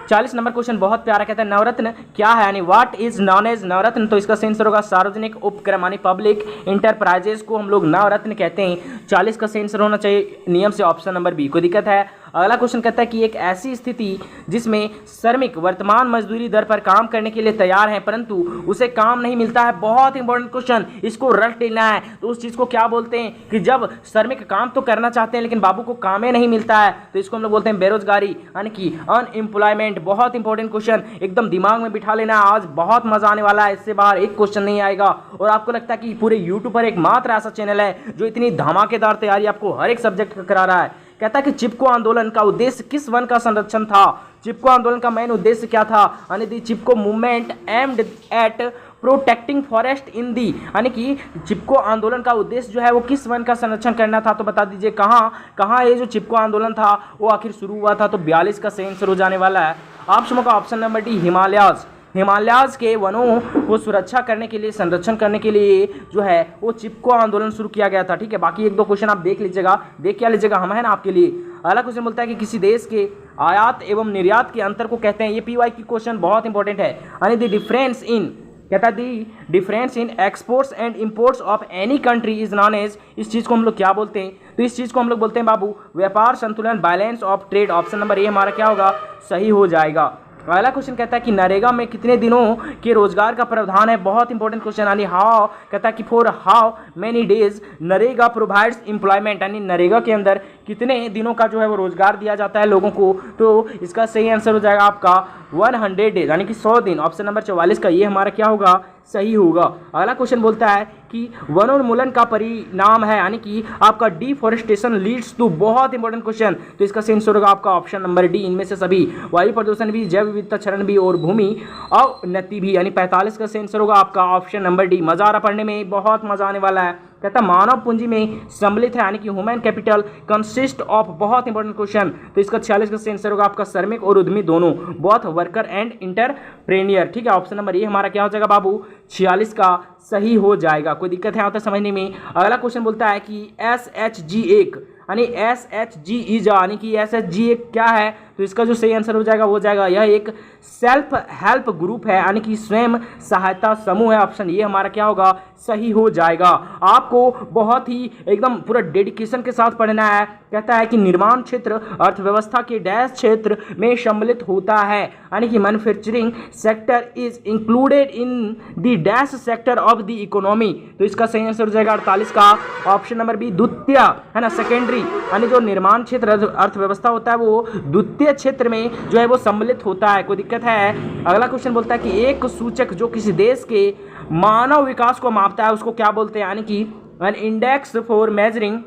40 नंबर क्वेश्चन बहुत प्यारा, कहता है नवरत्न क्या है, यानी व्हाट इज नॉन एज नवरत्न। तो इसका सही आंसर होगा सार्वजनिक उपक्रम, यानी पब्लिक इंटरप्राइजेस को हम लोग नवरत्न कहते हैं। 40 का सही आंसर होना चाहिए नियम से ऑप्शन नंबर बी। कोई दिक्कत है? अगला क्वेश्चन कहता है कि एक ऐसी स्थिति जिसमें श्रमिक वर्तमान मजदूरी दर पर काम करने के लिए तैयार हैं परंतु उसे काम नहीं मिलता है, बहुत इंपॉर्टेंट क्वेश्चन, इसको रट लेना है। तो उस चीज को क्या बोलते हैं कि जब श्रमिक काम तो करना चाहते हैं लेकिन बाबू को काम ही नहीं मिलता है, तो इसको हम लोग बोलते हैं बेरोजगारी, यानी कि अनएम्प्लॉयमेंट। बहुत इंपॉर्टेंट क्वेश्चन, एकदम दिमाग में बिठा लेना, आज बहुत मजा आने वाला है, इससे बाहर एक क्वेश्चन नहीं आएगा। और आपको लगता है कि पूरे यूट्यूब पर एकमात्र ऐसा चैनल है जो इतनी धमाकेदार तैयारी आपको हर एक सब्जेक्ट का करा रहा है। कहता है कि चिपको आंदोलन का उद्देश्य किस वन का संरक्षण था। चिपको आंदोलन का मेन उद्देश्य क्या था, यानी the Chipko movement aimed at protecting forest in the, यानी कि चिपको आंदोलन का उद्देश्य जो है वो किस वन का संरक्षण करना था। तो बता दीजिए कहाँ ये जो चिपको आंदोलन था वो आखिर शुरू हुआ था। तो 42 का सही आंसर हो जाने वाला है आप समझो का option number D, Himalayas. Himalayas के वनों को सुरक्षा करने के लिए, संरक्षण करने के लिए जो है वो चिपको आंदोलन शुरू किया गया था। ठीक है, बाकी एक दो क्वेश्चन आप देख लीजिएगा, देख क्या लीजिएगा, हम है ना आपके लिए। अगला क्वेश्चन बोलता है कि किसी देश के आयात एवं निर्यात के अंतर को कहते हैं, ये PYQ क्वेश्चन बहुत इंपॉर्टेंट है, यानी द डिफरेंस इन, कहता है the difference in exports and imports of any country is known as, इस चीज को हम लोग क्या बोलते हैं, तो इस चीज को हम लोग बोलते हैं बाबू व्यापार संतुलन, balance of trade. Option number A हमारा क्या होगा, सही हो जाएगा। अगला क्वेश्चन कहता है कि नरेगा में कितने दिनों के रोजगार का प्रावधान है, बहुत इंपॉर्टेंट क्वेश्चन, यानी हाउ, कहता है कि for how many days NREGA provides employment, यानी नरेगा के अंदर कितने दिनों का जो है वो रोजगार दिया जाता है लोगों को। तो इसका सही आंसर हो जाएगा आपका 100 डेज, यानी कि 100 दिन। ऑप्शन नंबर 44 का ये हमारा क्या होगा, सही होगा। अगला क्वेश्चन बोलता है कि वनोन्मूलन का परिणाम है, यानी कि आपका डिफॉरेस्टेशन लीड्स टू, बहुत इंपॉर्टेंट क्वेश्चन। तो इसका सही आंसर होगा आपका ऑप्शन नंबर डी, इनमें से सभी, वायु प्रदूषण भी, जैव विविधता क्षरण भी और भूमि अवनति भी, यानी 45 का सही आंसर होगा आपका ऑप्शन नंबर डी। मजा आ रहा पढ़ने में, बहुत मजा आने वाला है। कहता मानव पूंजी में सम्मिलित है, यानी कि ह्यूमन कैपिटल कंसिस्ट ऑफ, बहुत इंपॉर्टेंट क्वेश्चन। तो इसका 46 का आंसर होगा आपका श्रमिक और उद्यमी दोनों, बोथ वर्कर एंड इंटरप्रेन्योर। ठीक है, ऑप्शन नंबर ये हमारा क्या हो जाएगा बाबू, 46 का सही हो जाएगा। कोई दिक्कत है आता समझने में? अगला क्वेश्चन बोलता है कि SHG एक, यानी SHG यानी कि SHG एक क्या है, तो इसका जो सही आंसर हो जाएगा वो हो जाएगा यह एक सेल्फ हेल्प ग्रुप है, यानी कि स्वयं सहायता समूह है। ऑप्शन ये हमारा क्या होगा, सही हो जाएगा। आपको बहुत ही एकदम पूरा डेडिकेशन के साथ पढ़ना है। कहता है कि निर्माण क्षेत्र अर्थव्यवस्था के डैश क्षेत्र में सम्मिलित होता है, यानी कि manufacturing sector is included in the dash sector of the economy. तो इसका सही आंसर हो जाएगा 48 का ऑप्शन नंबर बी, द्वितीय, है ना, सेकेंडरी, यानी जो निर्माण क्षेत्र अर्थव्यवस्था होता है वो द्वितीय क्षेत्र में जो है वो सम्मिलित होता है। कोई दिक्कत है? अगला क्वेश्चन बोलता है कि एक सूचक जो किसी देश के मानव विकास को मापता है उसको क्या बोलते हैं, यानी कि an index for measuring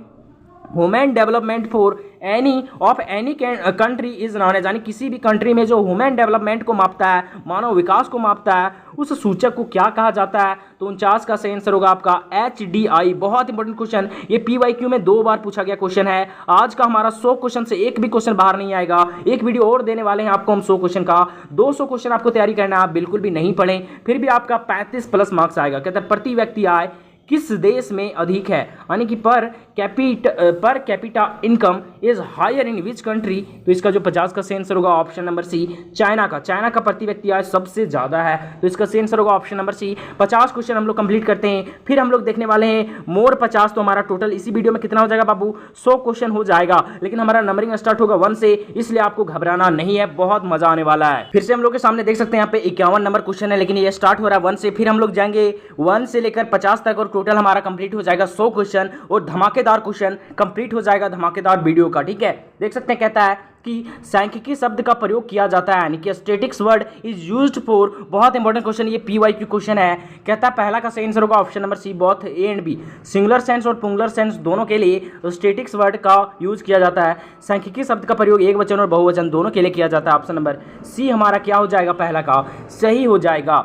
human development for any country is known as, यानी किसी भी कंट्री में जो ह्यूमन डेवलपमेंट को मापता है, मानव विकास को मापता है, उस सूचक को क्या कहा जाता है। तो 49 का सही आंसर होगा आपका HDI। बहुत इंपॉर्टेंट क्वेश्चन, ये PYQ में 2 बार पूछा गया क्वेश्चन है। आज का हमारा 100 क्वेश्चन से एक भी क्वेश्चन बाहर नहीं आएगा। एक वीडियो और देने वाले हैं आपको हम 100 क्वेश्चन का, 200 क्वेश्चन आपको तैयारी करना है। आप बिल्कुल भी नहीं पढ़ें फिर भी आपका 35 प्लस मार्क्स आएगा। कहते हैं प्रति व्यक्ति आय किस देश में अधिक है, यानी कि per capita income is higher in which country. तो इसका जो 50 का आंसर होगा ऑप्शन नंबर सी, चाइना का प्रति व्यक्ति आय सबसे ज्यादा है। तो इसका आंसर होगा ऑप्शन नंबर सी। 50 क्वेश्चन हम लोग कंप्लीट करते हैं, फिर हम लोग देखने वाले हैं मोर 50। तो हमारा टोटल इसी वीडियो में कितना हो जाएगा बाबू, 100 क्वेश्चन हो जाएगा। लेकिन हमारा नंबरिंग स्टार्ट होगा 1 से, इसलिए आपको घबराना नहीं है, बहुत मजा आने वाला है। फिर से हम लोग के सामने देख सकते हैं यहाँ पे 51 नंबर क्वेश्चन है, लेकिन ये स्टार्ट हो रहा है 1 से, फिर हम लोग जाएंगे 1 से लेकर 50 तक और टोटल हमारा कंप्लीट हो जाएगा 100 क्वेश्चन और धमाकेदार क्वेश्चन कंप्लीट हो जाएगा धमाकेदार वीडियो का। ठीक है, देख सकते हैं कहता है कि सांख्यिकी शब्द का प्रयोग किया जाता है, यानी कि statistics word is used for. बहुत इंपॉर्टेंट क्वेश्चन, ये PYQ क्वेश्चन है। कहता है पहला का सही आंसर होगा option number C, both A and B. Singular sense और पुंगुलर सेंस दोनों के लिए स्टैटिक्स वर्ड का यूज किया जाता है। सांख्यिकी शब्द का प्रयोग एक वचन और बहुवचन दोनों के लिए किया जाता है। ऑप्शन नंबर सी हमारा क्या हो जाएगा, पहला का सही हो जाएगा।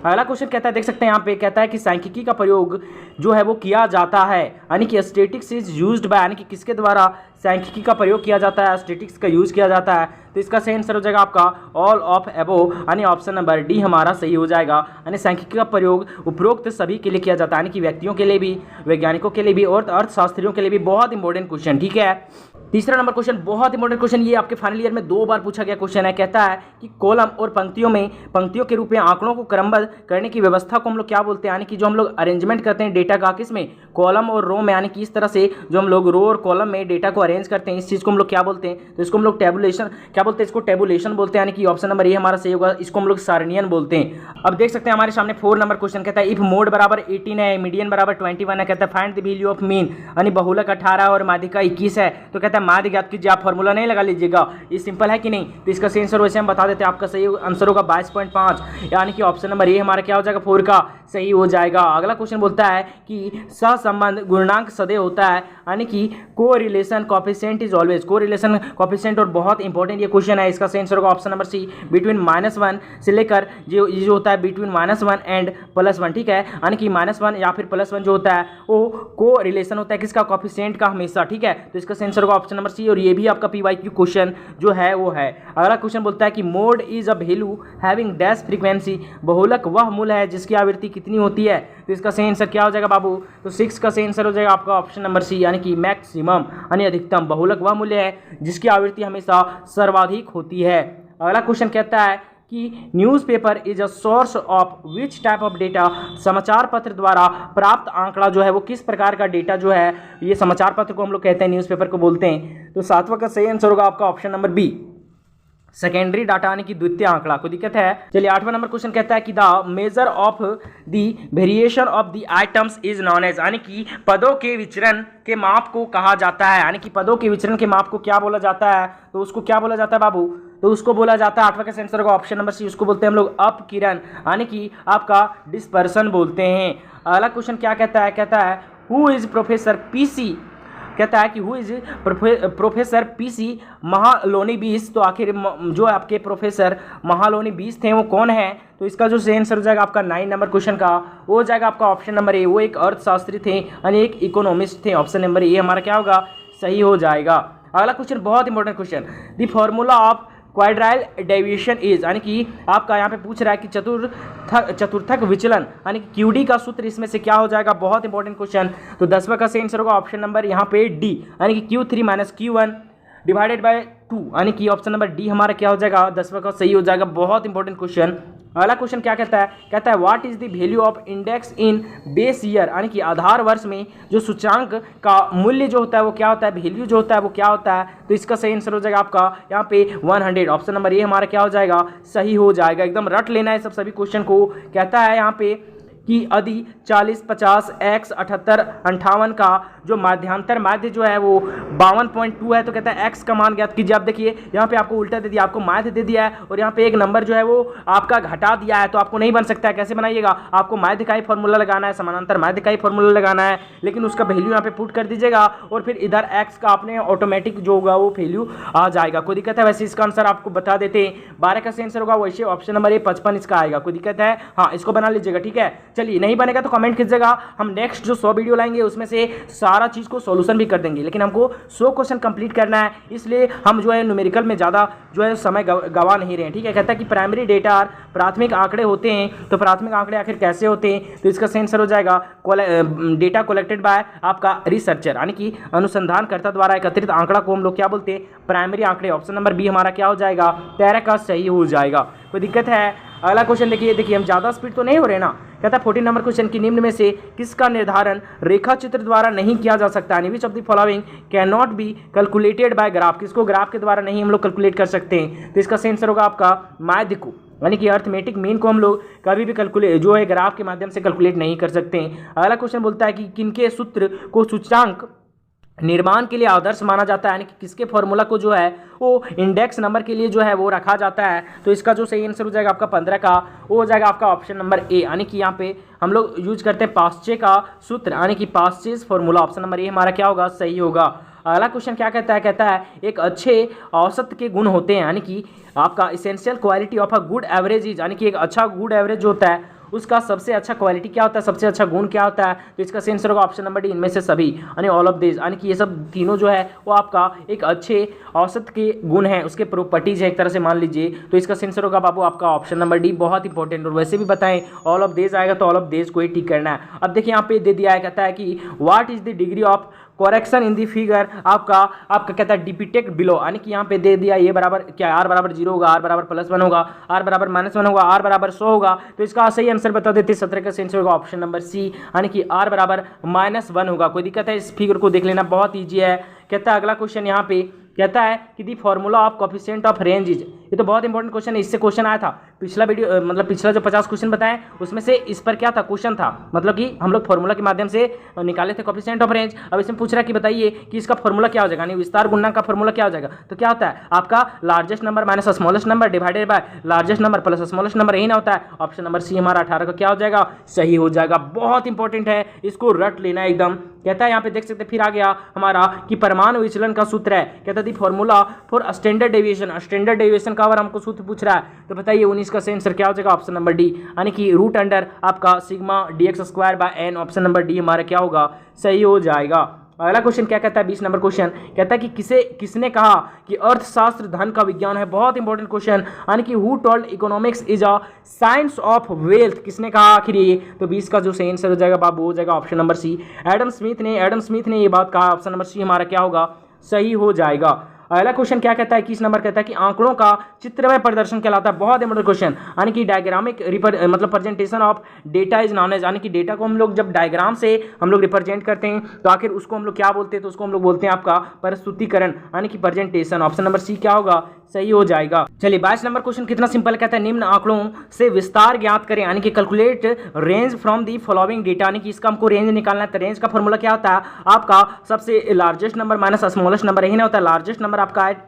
अगला क्वेश्चन कहता है, देख सकते हैं यहाँ पे कहता है कि सांख्यिकी का प्रयोग जो है वो किया जाता है, यानी कि स्टैटिक्स इज यूज्ड बाय, यानी कि किसके द्वारा सांख्यिकी का प्रयोग किया जाता है, स्टैटिक्स का यूज किया जाता है। तो इसका सही आंसर हो जाएगा आपका ऑल ऑफ एबोव, यानी ऑप्शन नंबर डी हमारा सही हो जाएगा। यानी सांख्यिकी का प्रयोग उपरोक्त सभी के लिए किया जाता है, यानी कि व्यक्तियों के लिए भी, वैज्ञानिकों के लिए भी और अर्थशास्त्रियों के लिए भी। बहुत इंपॉर्टेंट क्वेश्चन। ठीक है, तीसरा नंबर क्वेश्चन बहुत इंपॉर्टेंट क्वेश्चन, ये आपके फाइनल ईयर में 2 बार पूछा गया क्वेश्चन है। कहता है कि कॉलम और पंक्तियों के रूप में आंकड़ों को क्रमबद्ध करने की व्यवस्था को हम लोग क्या बोलते हैं, यानी कि जो हम लोग अरेंजमेंट करते हैं डेटा का, किस में, कॉलम और रो में, यानी कि इस तरह से जो हम लोग रो और कॉलम में डेटा को अरेंज करते हैं, इस चीज को हम लोग क्या बोलते हैं। तो इसको हम लोग टेबुलेशन क्या बोलते हैं, इसको टेबुलेशन बोलते हैं, यानी कि ऑप्शन नंबर ए हमारा सही होगा। इसको हम लोग सारणियन बोलते हैं। अब देख सकते हैं हमारे सामने 4 नंबर क्वेश्चन कहता है इफ मोड बराबर 18 है, मीडियन बराबर 21 है, कहता है find the value of mean, यानी बहुलक 18 और माध्यिका 21 है। तो कहता है माध्य ज्ञात कीजिए, आप फॉर्मूला नहीं लगा लीजिएगा, ये सिंपल है कि नहीं। तो इसका सही आंसर वैसे हम बता देते हैं, आपका सही आंसर होगा 22.5, यानी कि ऑप्शन नंबर ए हमारा क्या हो जाएगा, 4 का सही हो जाएगा। अगला क्वेश्चन बोलता है कि सहसंबंध गुणांक सदैव होता है, यानी कि correlation coefficient is always. Correlation coefficient और बहुत इंपॉर्टेंट ये क्वेश्चन है, इसका सही आंसर होगा ऑप्शन नंबर सी, बिटवीन -1 से लेकर जो होता है बिटवीन -1 एंड +1। ठीक है, यानी कि -1 या फिर +1 जो होता है वो को रिलेशन होता है किसका, कोएफिशिएंट का हमेशा। ठीक है, तो इसका सही आंसर होगा ऑप्शन नंबर सी, और ये भी आपका PYQ क्वेश्चन जो है वो है। अगला क्वेश्चन बोलता है कि mode is a value having dash frequency, बहुलक वह मूल्य है जिसकी आवृत्ति कितनी होती है। तो इसका सही आंसर क्या हो जाएगा बाबू, तो 6 का सही आंसर हो जाएगा आपका ऑप्शन नंबर सी, यानी कि मैक्सिमम, यानी अधिकतम। बहुलक वह मूल्य है जिसकी आवृत्ति हमेशा सर्वाधिक होती है। अगला क्वेश्चन कहता है कि newspaper is a source of which type of data, समाचार पत्र द्वारा प्राप्त आंकड़ा जो है वो किस प्रकार का डेटा जो है, ये समाचार पत्र को हम लोग कहते हैं, न्यूज़पेपर को बोलते हैं। तो 7वां का सही आंसर होगा आपका option number B, secondary data, यानी कि द्वितीय आंकड़ा। कोई दिक्कत है। चलिए 8वां नंबर क्वेश्चन कहता है कि the measure of the variation of the items is known as, यानी कि पदों के विचरण के माप को कहा जाता है, यानी कि पदों के विचरण के माप को क्या बोला जाता है, तो उसको क्या बोला जाता है बाबू, तो उसको बोला जाता है 8वां का आंसर होगा ऑप्शन नंबर सी, उसको बोलते हैं हम लोग अपकिरण, यानी कि आपका डिस्पर्सन बोलते हैं। अगला क्वेश्चन क्या कहता है, कहता है हु इज प्रोफेसर पीसी, कहता है कि हु इज प्रोफेसर पीसी महालोनिबिस। तो आखिर जो आपके प्रोफेसर महालोनिबिस थे वो कौन है, तो इसका जो सही आंसर हो जाएगा आपका 9 नंबर क्वेश्चन का वो हो जाएगा आपका ऑप्शन नंबर ए, वो एक अर्थशास्त्री थे, यानी एक इकोनॉमिस्ट थे। ऑप्शन नंबर ए हमारा क्या होगा, सही हो जाएगा। अगला क्वेश्चन बहुत important question, the formula of quartile deviation is, यानी कि आपका यहाँ पे पूछ रहा है कि चतुर्थक विचलन, यानी कि QD का सूत्र इसमें से क्या हो जाएगा, बहुत इंपॉर्टेंट क्वेश्चन। तो 10वां का सही आंसर होगा ऑप्शन नंबर यहाँ पे डी, यानी कि Q3 - Q1 डिवाइडेड बाय 2, यानी कि ऑप्शन नंबर डी हमारा क्या हो जाएगा, 10वां का सही हो जाएगा। बहुत इंपॉर्टेंट क्वेश्चन। अगला क्वेश्चन क्या कहता है, कहता है what is the value of index in base year, यानी कि आधार वर्ष में जो सूचांक का मूल्य जो होता है वो क्या होता है, वैल्यू जो होता है वो क्या होता है। तो इसका सही आंसर हो जाएगा आपका यहाँ पे 100, ऑप्शन नंबर ए हमारा क्या हो जाएगा, सही हो जाएगा। एकदम रट लेना है सब सभी क्वेश्चन को। कहता है यहाँ पे कि यदि 40, 50, x 78, 58 का जो माध्यांतर माध्य जो है वो 52.2 है, तो कहता है x का मान ज्ञात कीजिए। आप देखिए यहाँ पे आपको उल्टा दे दिया, आपको माध्य दे दिया है और यहाँ पे एक नंबर जो है वो आपका घटा दिया है, तो आपको नहीं बन सकता है। कैसे बनाइएगा, आपको माध्य का ही फॉर्मूला लगाना है, समानांतर माध्य का ही फॉर्मूला लगाना है, लेकिन उसका वैल्यू यहाँ पे पुट कर दीजिएगा और फिर इधर x का आपने ऑटोमेटिक जो होगा वो वैल्यू आ जाएगा। कोई दिक्कत है। वैसे इसका आंसर आपको बता देते हैं, 12 का आंसर होगा वैसे ऑप्शन नंबर ए 55 इसका आएगा। कोई दिक्कत है, हाँ इसको बना लीजिएगा, ठीक है। चलिए नहीं बनेगा तो कमेंट कीजिएगा, हम नेक्स्ट जो 100 वीडियो लाएंगे उसमें से सारा चीज़ को सॉल्यूशन भी कर देंगे, लेकिन हमको 100 क्वेश्चन कंप्लीट करना है, इसलिए हम जो है न्यूमेरिकल में ज़्यादा जो है समय गवा नहीं रहे हैं। ठीक है, कहता है कि प्राइमरी डेटा और प्राथमिक आंकड़े होते हैं, तो प्राथमिक आंकड़े आखिर कैसे होते हैं, तो इसका सही आंसर हो जाएगा डेटा कलेक्टेड बाय आपका रिसर्चर, यानी कि अनुसंधानकर्ता द्वारा एकत्रित आंकड़ा को हम लोग क्या बोलते हैं, प्राइमरी आंकड़े। ऑप्शन नंबर बी हमारा क्या हो जाएगा, 13 का सही हो जाएगा। कोई दिक्कत है? अगला क्वेश्चन देखिए हम ज़्यादा स्पीड तो नहीं हो रहे ना। कहता है 14 नंबर क्वेश्चन की निम्न में से किसका निर्धारण रेखा चित्र द्वारा नहीं किया जा सकता, यानी which of the following can not be calculated by graph, किसको ग्राफ के द्वारा नहीं हम लोग कैलकुलेट कर सकते हैं, तो इसका सही आंसर होगा आपका माध्य को, यानी कि अर्थमेटिक मीन को हम लोग कभी भी कैलकुलेट जो है ग्राफ के माध्यम से कैलकुलेट नहीं कर सकते हैं। अगला क्वेश्चन बोलता है कि किनके सूत्र को सूचकांक निर्माण के लिए आदर्श माना जाता है, यानी कि किसके फॉर्मूला को जो है वो इंडेक्स नंबर के लिए जो है वो रखा जाता है, तो इसका जो सही आंसर हो जाएगा आपका 15 का, वो हो जाएगा आपका ऑप्शन नंबर ए, यानी कि यहाँ पे हम लोग यूज करते हैं पास्चे का सूत्र, यानी कि Paasche's formula. Option number A हमारा क्या होगा, सही होगा। अगला क्वेश्चन क्या कहता है, कहता है एक अच्छे औसत के गुण होते हैं, यानी कि आपका essential quality of a good average is, यानी कि एक अच्छा गुड एवरेज होता है उसका सबसे अच्छा क्वालिटी क्या होता है, सबसे अच्छा गुण क्या होता है, तो इसका सही आंसर होगा ऑप्शन नंबर डी, इनमें से सभी, यानी ऑल ऑफ दिस, यानी कि ये सब तीनों जो है वो आपका एक अच्छे औसत के गुण हैं, उसके प्रॉपर्टीज है एक तरह से मान लीजिए, तो इसका सही आंसर होगा बाबू आपका ऑप्शन नंबर डी, बहुत इंपॉर्टेंट। और वैसे भी बताएं ऑल ऑफ दिस आएगा तो ऑल ऑफ दिस को ही टिक करना है। अब देखिए यहाँ पे दे दिया है, कहता है कि what is the degree of correction in the figure, आपका कहता है डिपिक्टेड बिलो, यानी कि यहाँ पे दे दिया ये बराबर क्या, आर बराबर 0 होगा, आर बराबर +1 होगा, आर बराबर -1 होगा, आर बराबर 100 होगा, तो इसका सही आंसर बता देते 17 का सही आंसर होगा ऑप्शन नंबर सी, यानी कि आर बराबर -1 होगा। कोई दिक्कत है? इस फिगर को देख लेना, बहुत ईजी है। कहता है अगला क्वेश्चन यहाँ पे कहता है कि the formula of coefficient of range is, ये तो बहुत इंपॉर्टेंट क्वेश्चन है, इससे क्वेश्चन आया था पिछला वीडियो, मतलब पिछला जो 50 क्वेश्चन बताएं उसमें से इस पर क्या था, क्वेश्चन था, मतलब कि हम लोग फॉर्मूला के माध्यम से निकाले थे कोफिशिएंट ऑफ रेंज। अब इसमें पूछ रहा है कि बताइए कि इसका फॉर्मूला क्या हो जाएगा, यानी विस्तार गुणन का फॉर्मूला क्या हो जाएगा, तो क्या होता है आपका largest number minus smallest number divided by largest number plus smallest number, यही ना होता है। ऑप्शन नंबर सी हमारा 18 का क्या हो जाएगा, सही हो जाएगा। बहुत इंपॉर्टेंट है, इसको रट लेना एकदम। कहता है यहाँ पे देख सकते फिर आ गया हमारा कि परमाणु विचलन का सूत्र है, कहता है formula for standard deviation, standard deviation का अगर हमको सूत्र पूछ रहा है तो बताइए 19 का सही आंसर क्या हो जाएगा, ऑप्शन नंबर डी, यानी कि रूट अंडर आपका sigma dx²/n, option number D हमारा क्या होगा, सही हो जाएगा। अगला क्वेश्चन क्या कहता है, 20 नंबर क्वेश्चन कहता है कि किसने कहा कि अर्थशास्त्र धन का विज्ञान है, बहुत इंपॉर्टेंट क्वेश्चन, यानी कि who told economics is a science of wealth, किसने कहा आखिर ये, तो 20 का जो सही आंसर हो जाएगा बाबू हो जाएगा option number C, Adam Smith ने ये बात कहा, ऑप्शन नंबर सी हमारा क्या होगा, सही हो जाएगा। अगला क्वेश्चन क्या कहता है, 21 नंबर कहता है कि आंकड़ों का चित्रमय प्रदर्शन कहलाता है, बहुत इंपॉर्टेंट क्वेश्चन, यानी कि डायग्रामिक मतलब presentation of data is known as, यानी कि डेटा को हम लोग जब डायग्राम से हम लोग रिप्रेजेंट करते हैं तो आखिर उसको हम लोग क्या बोलते हैं, तो उसको हम लोग बोलते हैं आपका प्रस्तुतिकरण, यानी कि प्रेजेंटेशन। ऑप्शन नंबर सी क्या होगा, सही हो जाएगा। चलिए 22 नंबर क्वेश्चन कितना सिंपल कहता है, निम्न आंकड़ों से विस्तार ज्ञात करें, यानी कि calculate range from the following data, यानी कि इसका हमको रेंज निकालना है, तो रेंज का फॉर्मूला क्या होता है आपका, सबसे largest number minus smallest number, यही ना होता है। लार्जेस्ट नंबर आपका है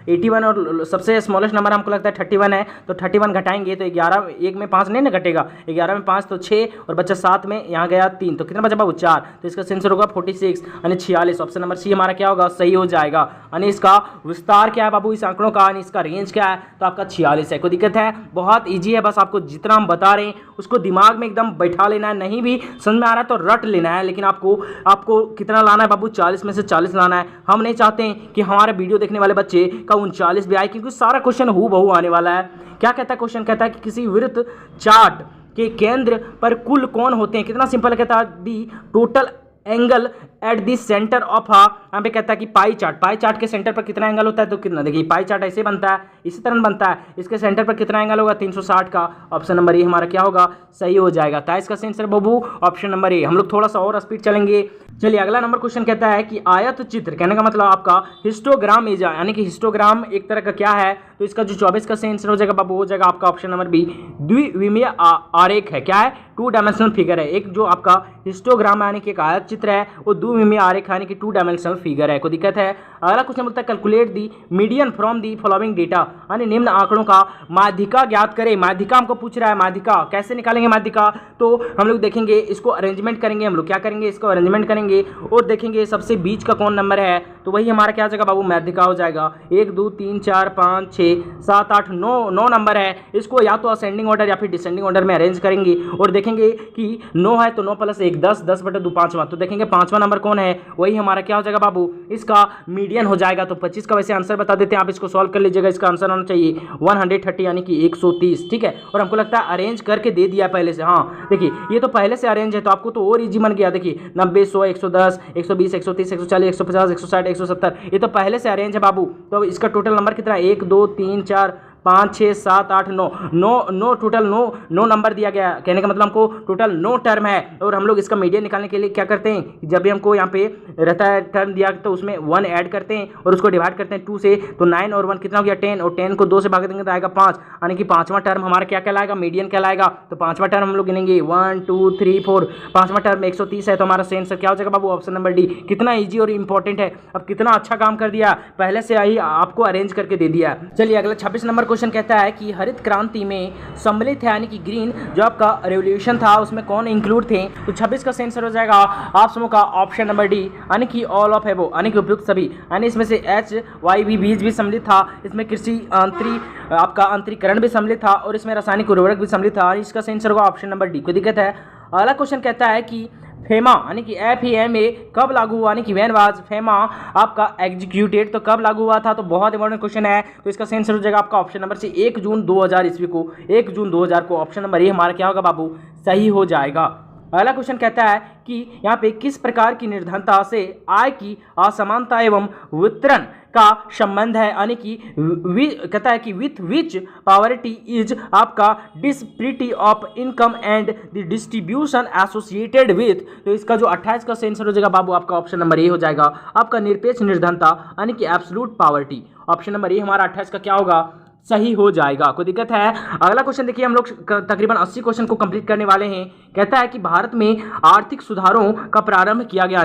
81 और सबसे स्मॉलेस्ट नंबर हमको लगता है 31 है, तो 31 घटाएंगे तो 11, 1 में 5 नहीं ना घटेगा, 11 में 5 तो 6 और बच्चा 7 में यहाँ गया 3, तो कितना बचा बाबू 4, तो इसका आंसर होगा 46 यानी 46, ऑप्शन नंबर सी हमारा क्या होगा, सही हो जाएगा। यानी इसका विस्तार क्या है बाबू इस आंकड़ों का, यानी इसका रेंज क्या है, तो आपका 46 है। कोई दिक्कत है, बहुत ईजी है, बस आपको जितना हम बता रहे हैं उसको दिमाग में एकदम बैठा लेना है, नहीं भी समझ में आ रहा है तो रट लेना है, लेकिन आपको कितना लाना है बाबू, 40 में से 40 लाना है। हम नहीं चाहते हैं कि हमारे वीडियो देखने वाले बच्चे का 39 भी आए, क्योंकि सारा क्वेश्चन हूबहू आने वाला है। क्या कहता है क्वेश्चन, कहता है कि किसी वृत्त चार्ट के केंद्र पर कुल कोण होते हैं, कितना सिंपल कहता है, दी total angle at the centre of यहाँ पे कहता है कि पाई चार्ट के सेंटर पर कितना एंगल होता है, तो कितना, देखिए पाई चार्ट ऐसे बनता है, इसी तरह बनता है, इसके सेंटर पर कितना एंगल होगा 360 का, ऑप्शन नंबर ए हमारा क्या होगा, सही हो जाएगा। था इसका सेंसर बाबू ऑप्शन नंबर ए। हम लोग थोड़ा सा और स्पीड चलेंगे। चलिए अगला नंबर क्वेश्चन कहता है कि आयत चित्र, कहने का मतलब आपका हिस्टोग्राम इज, यानी कि हिस्टोग्राम एक तरह का क्या है, तो इसका जो 24 का सेंसर हो जाएगा बाबू हो जाएगा आपका ऑप्शन नंबर बी, द्विविमीय आरेख है, क्या है, 2 डायमेंशनल फिगर है। एक जो आपका हिस्टोग्राम यानी कि एक आयत चित्र है वो द्विविमीय आरेख यानी कि 2 डायमेंशनल फिगर है। कोई दिक्कत है। अगला क्वेश्चन बोलता है calculate the median from the following data, यानी निम्न आंकड़ों का माध्यिका ज्ञात करें। माध्यिका हमको पूछ रहा है, माध्यिका कैसे निकालेंगे माध्यिका, तो हम लोग देखेंगे इसको अरेंजमेंट करेंगे, हम लोग क्या करेंगे इसको अरेंजमेंट करेंगे और देखेंगे सबसे बीच का कौन नंबर है, तो वही हमारा क्या हो जाएगा बाबू, मध्यिका हो जाएगा। 1 2 3 4 5 6 7 8 9 नंबर है, इसको या तो असेंडिंग ऑर्डर या फिर डिसेंडिंग ऑर्डर में अरेंज करेंगे और देखेंगे कि 9 है तो 9 + 1 10, 10 बटे 2 5वां, तो देखेंगे 5वां नंबर कौन है, वही हमारा क्या हो जाएगा बाबू, इसका मीडियन हो जाएगा। तो 25 का वैसे आंसर बता देते हैं, आप इसको सॉल्व कर लीजिएगा। इसका आंसर होना चाहिए 130 यानी कि 130, ठीक है। और हमको लगता है अरेंज करके दे दिया पहले से, हाँ देखिए ये तो पहले से अरेंज है तो आपको तो और इजी बन गया। देखिए 90 100 110 120 130 140 150 160 170, ये तो पहले से अरेंज है बाबू। तो इसका टोटल नंबर कितना है, 1 2 3 4 5 6 7 8 9 टोटल 9 नंबर दिया गया। कहने का मतलब हमको टोटल 9 टर्म है और हम लोग इसका मीडियन निकालने के लिए क्या करते हैं, जब भी हमको यहाँ पे रहता है टर्म दिया तो उसमें 1 ऐड करते हैं और उसको डिवाइड करते हैं 2 से, तो 9 और 1 कितना हो गया 10, और 10 को 2 से भाग देंगे तो आएगा 5, यानी कि 5वां टर्म हमारा क्या कहलाएगा, मीडियन कहलाएगा। तो 5वां टर्म हम लोग गिनेंगे 1 2 3 4, 5वां टर्म 130 है, तो हमारा सही आंसर क्या हो जाएगा बाबू, ऑप्शन नंबर डी। कितना ईजी और इंपॉर्टेंट है, अब कितना अच्छा काम कर दिया, पहले से ही आपको अरेंज करके दे दिया। चलिए अगला 26 नंबर क्वेश्चन कहता है कि हरित क्रांति में सम्मिलित है यानी कि ग्रीन जो आपका रेवोल्यूशन था उसमें कौन इंक्लूड थे। तो 26 का आंसर हो जाएगा आप समूह का ऑप्शन नंबर डी, यानी कि ऑल ऑफ एबो, यानी कि उपयुक्त सभी, यानी इसमें से HYV बीज भी सम्मिलित था, इसमें कृषि आपका अंतरीकरण भी सम्मिलित था और इसमें रासायनिक उर्वरक भी सम्मिलित था। इसका आंसर होगा ऑप्शन नंबर डी। कोई दिक्कत है। अगला क्वेश्चन कहता है कि फेमा यानी कि FEMA कब लागू हुआ, यानी कि व्हेन वाज फेमा आपका एग्जीक्यूटेड, तो कब लागू हुआ था, तो बहुत इंपॉर्टेंट क्वेश्चन है। तो इसका आंसर हो जाएगा आपका ऑप्शन नंबर सी 1 जून 2000 ईस्वी को, 1 जून 2000 को। ऑप्शन नंबर ए हमारा क्या होगा बाबू, सही हो जाएगा। अगला क्वेश्चन कहता है कि यहाँ पे किस प्रकार की निर्धनता से आय की असमानता एवं वितरण का संबंध है, यानी कि कहता है कि विथ विच पॉवर्टी इज आपका disparity of income and the distribution associated with. तो इसका जो 28 का आंसर हो जाएगा बाबू आपका ऑप्शन नंबर ए हो जाएगा, आपका निरपेक्ष निर्धनता यानी कि absolute poverty. Option number A हमारा 28 का क्या होगा, सही हो जाएगा। कोई दिक्कत है। अगला क्वेश्चन देखिए, हम लोग तकरीबन 80 क्वेश्चन को कंप्लीट करने वाले हैं। कहता है कि भारत में आर्थिक सुधारों का प्रारंभ किया गया,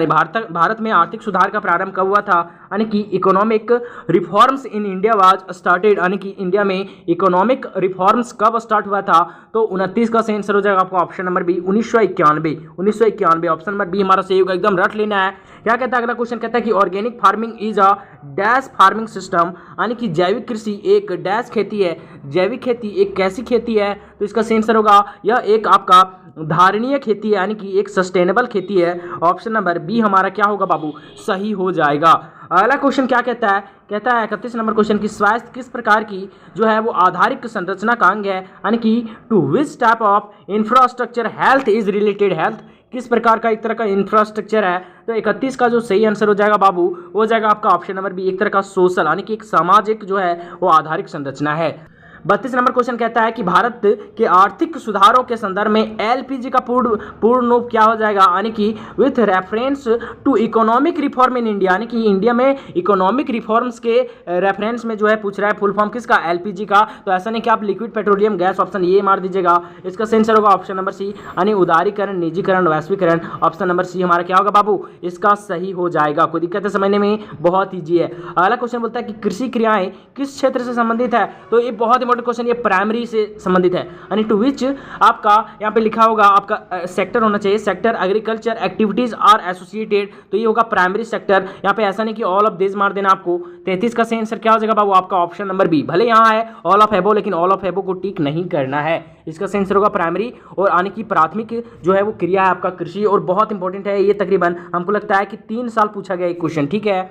भारत में आर्थिक सुधार का प्रारंभ कब हुआ था, यानी कि economic reforms in India was started, यानी कि इंडिया में इकोनॉमिक रिफॉर्म्स कब स्टार्ट हुआ था। तो 29 का सही आंसर हो जाएगा आपका option number B 1991। Option number B हमारा सही होगा, एकदम रट लेना है। क्या कहता है अगला क्वेश्चन, कहता है कि organic farming is a dash farming system, यानी कि जैविक कृषि एक डैश खेती है, जैविक खेती एक कैसी खेती है। तो इसका सही आंसर होगा, यह एक आपका धारणीय खेती है, यानी कि एक सस्टेनेबल खेती है। ऑप्शन नंबर बी हमारा क्या होगा बाबू, सही हो जाएगा। अगला क्वेश्चन क्या कहता है, कहता है 31 नंबर क्वेश्चन की स्वास्थ्य किस प्रकार की जो है वो आधारिक संरचना का अंग है, यानी कि to which type of infrastructure health is related, health किस प्रकार का एक तरह का इंफ्रास्ट्रक्चर है। तो 31 का जो सही आंसर हो जाएगा बाबू वो हो जाएगा आपका ऑप्शन नंबर बी, एक तरह का सोशल, यानी कि एक सामाजिक जो है वो आधारिक संरचना है। 32 नंबर क्वेश्चन कहता है कि भारत के आर्थिक सुधारों के संदर्भ में एलपीजी का पूर्ण रूप क्या हो जाएगा, यानी कि with reference to economic reform in India, यानी कि इंडिया में इकोनॉमिक रिफॉर्म्स के रेफरेंस में जो है पूछ रहा है फुल फॉर्म किसका, एलपीजी का। तो ऐसा नहीं कि आप लिक्विड पेट्रोलियम गैस ऑप्शन ये मार दीजिएगा। इसका सही आंसर होगा ऑप्शन नंबर सी, यानी उदारीकरण, निजीकरण, वैश्वीकरण। ऑप्शन नंबर सी हमारा क्या होगा बाबू, इसका सही हो जाएगा। कोई दिक्कत है समझने में, बहुत ईजी है। अगला क्वेश्चन बोलता है कि कृषि क्रियाएं किस क्षेत्र से संबंधित है। तो ये बहुत क्वेश्चन, ये प्राइमरी से संबंधित है, यानी टू विच आपका यहाँ पे लिखा होगा आपका सेक्टर होना चाहिए, sector agriculture activities are associated. तो ये होगा प्राइमरी सेक्टर। यहाँ पे ऐसा नहीं कि ऑल ऑफ दिस मार देना आपको। 33 का सही आंसर क्या हो जाएगा बाबू आपका ऑप्शन नंबर बी। भले यहाँ है ऑल ऑफ एबो, लेकिन ऑल ऑफ एबो को टिक नहीं करना है। इसका सही आंसर होगा प्राइमरी, और यानी कि प्राथमिक जो है वो क्रिया है आपका कृषि, और बहुत इंपॉर्टेंट है ये। तकरीबन हमको लगता है कि 3 साल पूछा गया एक क्वेश्चन, ठीक है।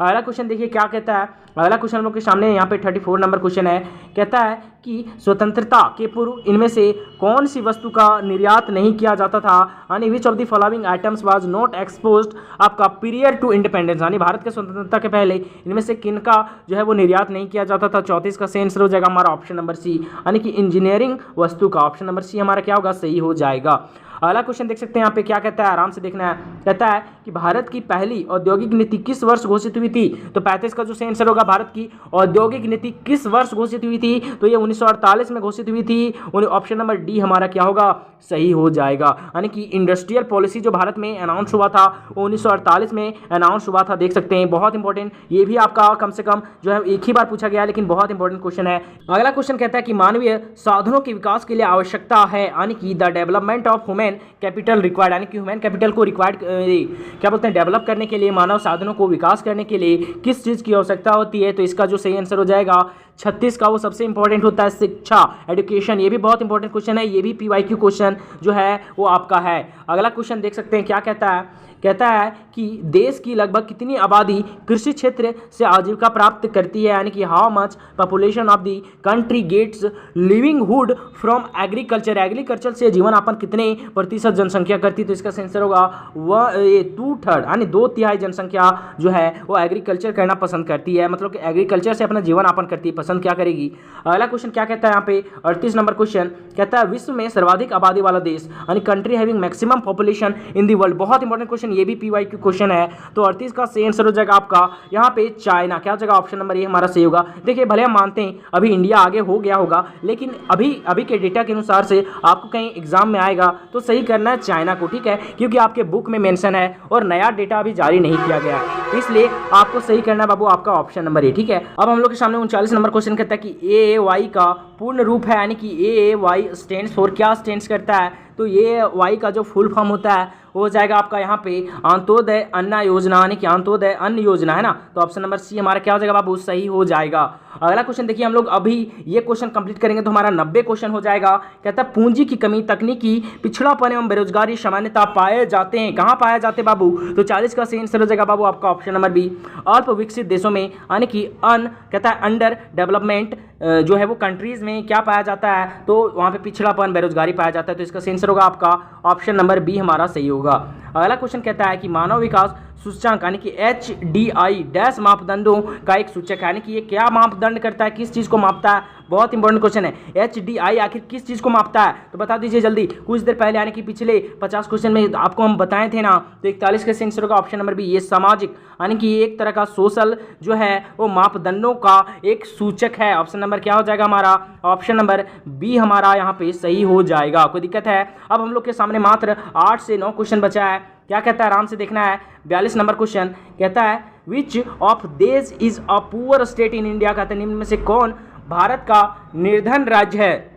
अगला क्वेश्चन देखिए क्या कहता है। अगला क्वेश्चन हम लोग के सामने यहाँ पे 34 नंबर क्वेश्चन है। कहता है कि स्वतंत्रता के पूर्व इनमें से कौन सी वस्तु का निर्यात नहीं किया जाता था, यानी which of the following items was not exposed आपका पीरियड टू इंडिपेंडेंस, यानी भारत के स्वतंत्रता के पहले इनमें से किनका जो है वो निर्यात नहीं किया जाता था। 34 का सही आंसर हो जाएगा हमारा ऑप्शन नंबर सी, यानी कि इंजीनियरिंग वस्तु का। ऑप्शन नंबर सी हमारा क्या होगा, सही हो जाएगा। अगला क्वेश्चन देख सकते हैं यहाँ पे क्या कहता है, आराम से देखना है। कहता है कि भारत की पहली औद्योगिक नीति किस वर्ष घोषित हुई थी। तो 35 का जो सही आंसर होगा, भारत की औद्योगिक नीति किस वर्ष घोषित हुई थी। तो ये 1948 में घोषित हुई थी। ऑप्शन नंबर डी हमारा क्या होगा, सही हो जाएगा। यानी कि इंडस्ट्रियल पॉलिसी जो भारत में अनाउंस हुआ था वो 1948 में अनाउंस हुआ था, देख सकते हैं। बहुत इंपॉर्टेंट, ये भी आपका कम से कम जो है एक ही बार पूछा गया है, लेकिन बहुत इंपॉर्टेंट क्वेश्चन है। अगला क्वेश्चन कहता है कि मानवीय साधनों के विकास के लिए आवश्यकता है, यानी कि the development of human capital required, यानी कि ह्यूमन कैपिटल को रिक्वायर्ड क्या बोलते हैं, डेवलप करने के लिए, मानव साधनों को विकास करने के लिए किस चीज़ की आवश्यकता होती है। तो इसका जो सही आंसर हो जाएगा 36 का, वो सबसे इंपॉर्टेंट होता है शिक्षा, एजुकेशन। ये भी बहुत इंपॉर्टेंट क्वेश्चन है, ये भी PYQ क्वेश्चन जो है वो आपका है। अगला क्वेश्चन देख सकते हैं क्या कहता है, कहता है कि देश की लगभग कितनी आबादी कृषि क्षेत्र से आजीविका प्राप्त करती है, यानी कि how much population of the country gets livelihood from agriculture, agriculture से जीवन यापन कितने प्रतिशत जनसंख्या करती है। तो इसका आंसर होगा 2/3, यानी 2/3 जनसंख्या जो है वो एग्रीकल्चर करना पसंद करती है, मतलब कि एग्रीकल्चर से अपना जीवन यापन करती है, पसंद क्या करेगी। अगला क्वेश्चन क्या कहता है यहाँ पे 38 नंबर क्वेश्चन कहता है विश्व में सर्वाधिक आबादी वाला देश, यानी country having maximum population in the world. बहुत इंपॉर्टेंट क्वेश्चन, ये भी PYQ क्वेश्चन है। तो 38 का सही आंसर हो जाएगा आपका यहाँ पे चाइना। क्या हो जाएगा, ऑप्शन नंबर ए हमारा सही होगा। देखिए भले हम मानते हैं अभी इंडिया आगे हो गया होगा, लेकिन अभी के डेटा के अनुसार से आपको कहीं एग्जाम में आएगा तो सही करना है चाइना को, ठीक है, क्योंकि आपके बुक में मेंशन है और नया डेटा अभी जारी नहीं किया गया है, इसलिए आपको सही करना है बाबू आपका ऑप्शन नंबर ए, ठीक है। अब हम लोग के सामने 39 नंबर क्वेश्चन कहता है कि AAY का पूर्ण रूप है, यानी कि AAY स्टैंड्स फॉर, क्या स्टैंड्स करता है। तो AAY का जो फुल फॉर्म होता है वो हो जाएगा आपका यहाँ पे अंत्योदय अन्न योजना, यानी कि अंत्योदय अन्न योजना है ना। तो ऑप्शन नंबर सी हमारा क्या हो जाएगा बाबू, सही हो जाएगा। अगला क्वेश्चन देखिए, हम लोग अभी ये क्वेश्चन कंप्लीट करेंगे तो हमारा 90 क्वेश्चन हो जाएगा। कहता है पूंजी की कमी, तकनीकी पिछड़ापन एवं बेरोजगारी सामान्यतः पाए जाते हैं, कहाँ पाए जाते हैं बाबू। तो 40 का सही आंसर हो जाएगा बाबू आपका ऑप्शन नंबर बी, अल्प विकसित देशों में, यानी कि कहता है अंडर डेवलपमेंट जो है वो कंट्रीज में क्या पाया जाता है, तो वहाँ पे पिछड़ापन बेरोजगारी पाया जाता है। तो इसका सही आंसर होगा आपका ऑप्शन नंबर बी हमारा सही होगा। अगला क्वेश्चन कहता है कि मानव विकास सूचकांक, यानी कि HDI डैश मापदंडों का एक सूचक है, यानी कि ये क्या मापदंड करता है, किस चीज़ को मापता है। बहुत इंपॉर्टेंट क्वेश्चन है, HDI आखिर किस चीज़ को मापता है, तो बता दीजिए जल्दी। कुछ देर पहले यानी कि पिछले 50 क्वेश्चन में आपको हम बताए थे ना। तो 41 के आंसर का ऑप्शन नंबर बी, ये सामाजिक, यानी कि एक तरह का सोशल जो है वो मापदंडों का एक सूचक है। ऑप्शन नंबर क्या हो जाएगा हमारा, ऑप्शन नंबर बी हमारा यहाँ पे सही हो जाएगा। कोई दिक्कत है। अब हम लोग के सामने मात्र 8 से 9 क्वेश्चन बचा है। क्या कहता है, आराम से देखना है। 42 नंबर क्वेश्चन कहता है which of this is a poor state in India, कहते हैं निम्न में से कौन भारत का निर्धन राज्य है।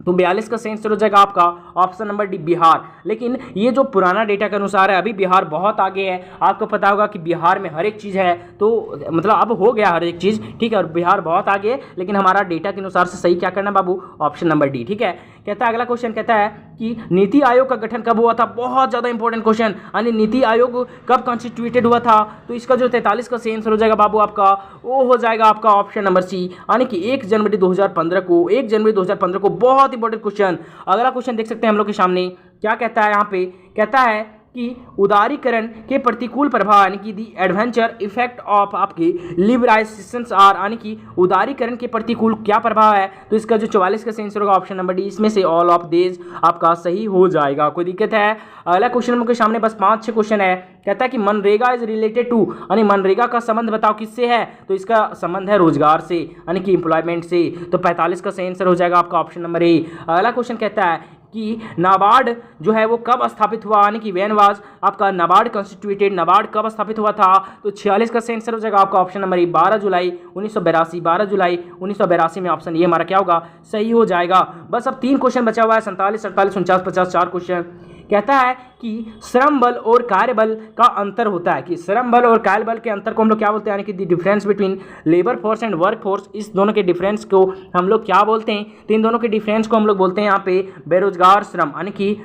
तो 42 का सही आंसर हो जाएगा आपका ऑप्शन नंबर डी, बिहार। लेकिन ये जो पुराना डेटा के अनुसार है, अभी बिहार बहुत आगे है। आपको पता होगा कि बिहार में हर एक चीज़ है, तो मतलब अब हो गया हर एक चीज़, ठीक है, और बिहार बहुत आगे है। लेकिन हमारा डेटा के अनुसार से सही क्या करना बाबू, ऑप्शन नंबर डी, ठीक है। कहता है अगला क्वेश्चन कहता है कि नीति आयोग का गठन कब हुआ था। बहुत ज़्यादा इंपॉर्टेंट क्वेश्चन, यानी नीति आयोग कब कॉन्स्टिट्यूटेड हुआ था। तो इसका जो 43 का सही आंसर हो जाएगा बाबू आपका, वो हो जाएगा आपका ऑप्शन नंबर सी, यानी कि 1 जनवरी 2015 को। 1 जनवरी 2015 को, बहुत इंपॉर्टेंट क्वेश्चन। अगला क्वेश्चन देख सकते हैं हम लोग के सामने, क्या कहता है यहाँ पे, कहता है कि उदारीकरण के प्रतिकूल प्रभाव, यानी कि दी एडवेंचर इफेक्ट ऑफ आपके लिबराइजेशंस आर, यानी कि उदारीकरण के प्रतिकूल क्या प्रभाव है। तो इसका जो 44 का आंसर होगा ऑप्शन नंबर डी, इसमें से ऑल ऑफ दिस आपका सही हो जाएगा। कोई दिक्कत है। अगला क्वेश्चन हम लोग के सामने बस 5-6 क्वेश्चन है। कहता है कि मनरेगा इज रिलेटेड टू, यानी मनरेगा का संबंध बताओ किससे है। तो इसका संबंध है रोजगार से, यानी कि एम्प्लॉयमेंट से। तो 45 का सही आंसर हो जाएगा आपका ऑप्शन नंबर ए। अगला क्वेश्चन कहता है कि नाबार्ड जो है वो कब स्थापित हुआ, यानी कि व्हेन वाज आपका नाबार्ड कॉन्स्टिट्यूटेड, नाबार्ड कब स्थापित हुआ था। तो 46 का सही आंसर हो जाएगा आपका ऑप्शन नंबर ए, 12 जुलाई 1982। 12 जुलाई 1982 में ऑप्शन ये हमारा क्या होगा, सही हो जाएगा। बस अब 3 क्वेश्चन बचा हुआ है, 47, 48, 49, 50, 4 क्वेश्चन। कहता है कि श्रम बल और कार्यबल का अंतर होता है, कि श्रम बल और कार्यबल के अंतर को हम लोग क्या बोलते हैं, यानी कि the difference between labour force and work force. इस दोनों के डिफरेंस को हम लोग क्या बोलते हैं, तो इन दोनों के डिफरेंस को हम लोग बोलते हैं यहाँ पे बेरोजगार श्रम, यानी कि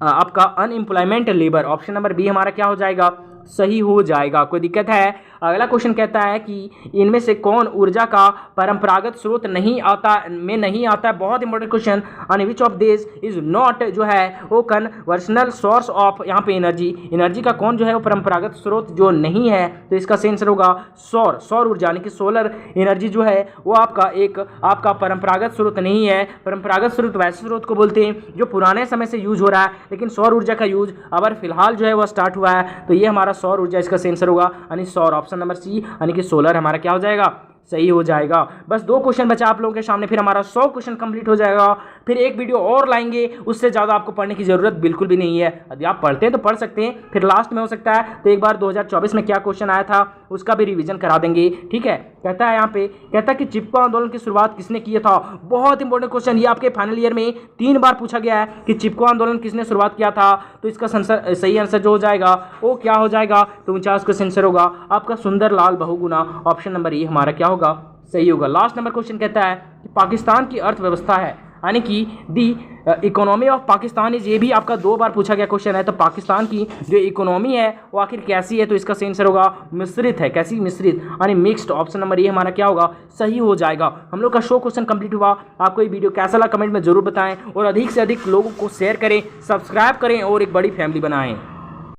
आपका unemployment labour. Option number B हमारा क्या हो जाएगा, सही हो जाएगा। कोई दिक्कत है। अगला क्वेश्चन कहता है कि इनमें से कौन ऊर्जा का परंपरागत स्रोत नहीं आता है। बहुत important question. And which of this is not जो है वो कन्वर्शनल सोर्स ऑफ यहाँ पे एनर्जी का कौन जो है वो परंपरागत स्रोत जो नहीं है। तो इसका सही आंसर होगा सौर ऊर्जा, यानी कि सोलर एनर्जी जो है वो आपका परंपरागत स्रोत नहीं है। परंपरागत स्रोत वैसे स्रोत को बोलते हैं जो पुराने समय से यूज हो रहा है, लेकिन सौर ऊर्जा का यूज अब फिलहाल जो है वो स्टार्ट हुआ है। तो ये हमारा सौर ऊर्जा, इसका सही आंसर होगा यानी सौर, ऑप्शन नंबर सी, यानी कि सोलर हमारा क्या हो जाएगा, सही हो जाएगा। बस 2 क्वेश्चन बचा आप लोगों के सामने, फिर हमारा 100 क्वेश्चन कंप्लीट हो जाएगा। फिर एक वीडियो और लाएंगे, उससे ज़्यादा आपको पढ़ने की ज़रूरत बिल्कुल भी नहीं है। यदि आप पढ़ते हैं तो पढ़ सकते हैं, फिर लास्ट में हो सकता है तो एक बार 2024 में क्या क्वेश्चन आया था उसका भी रिवीजन करा देंगे। ठीक है, कहता है यहाँ पे, कहता है कि चिपको आंदोलन की शुरुआत किसने किया था। बहुत इंपॉर्टेंट क्वेश्चन, ये आपके फाइनल ईयर में 3 बार पूछा गया है कि चिपको आंदोलन किसने शुरुआत किया था। तो इसका सही आंसर जो हो जाएगा वो क्या हो जाएगा, तो 49 का आंसर होगा आपका Sundarlal Bahuguna. Option number A हमारा क्या होगा, सही होगा। लास्ट नंबर क्वेश्चन कहता है कि पाकिस्तान की अर्थव्यवस्था है, यानी कि दी इकोनॉमी ऑफ पाकिस्तान इज, ये भी आपका 2 बार पूछा गया क्वेश्चन है। तो पाकिस्तान की जो इकोनॉमी है वो आखिर कैसी है, तो इसका सही आंसर होगा मिश्रित है। कैसी, मिश्रित, यानी मिक्स्ड। ऑप्शन नंबर ए हमारा क्या होगा, सही हो जाएगा। हम लोग का 100 क्वेश्चन कंप्लीट हुआ। आपको ये वीडियो कैसा लगा कमेंट में जरूर बताएं, और अधिक से अधिक लोगों को शेयर करें, सब्सक्राइब करें और एक बड़ी फैमिली बनाएं।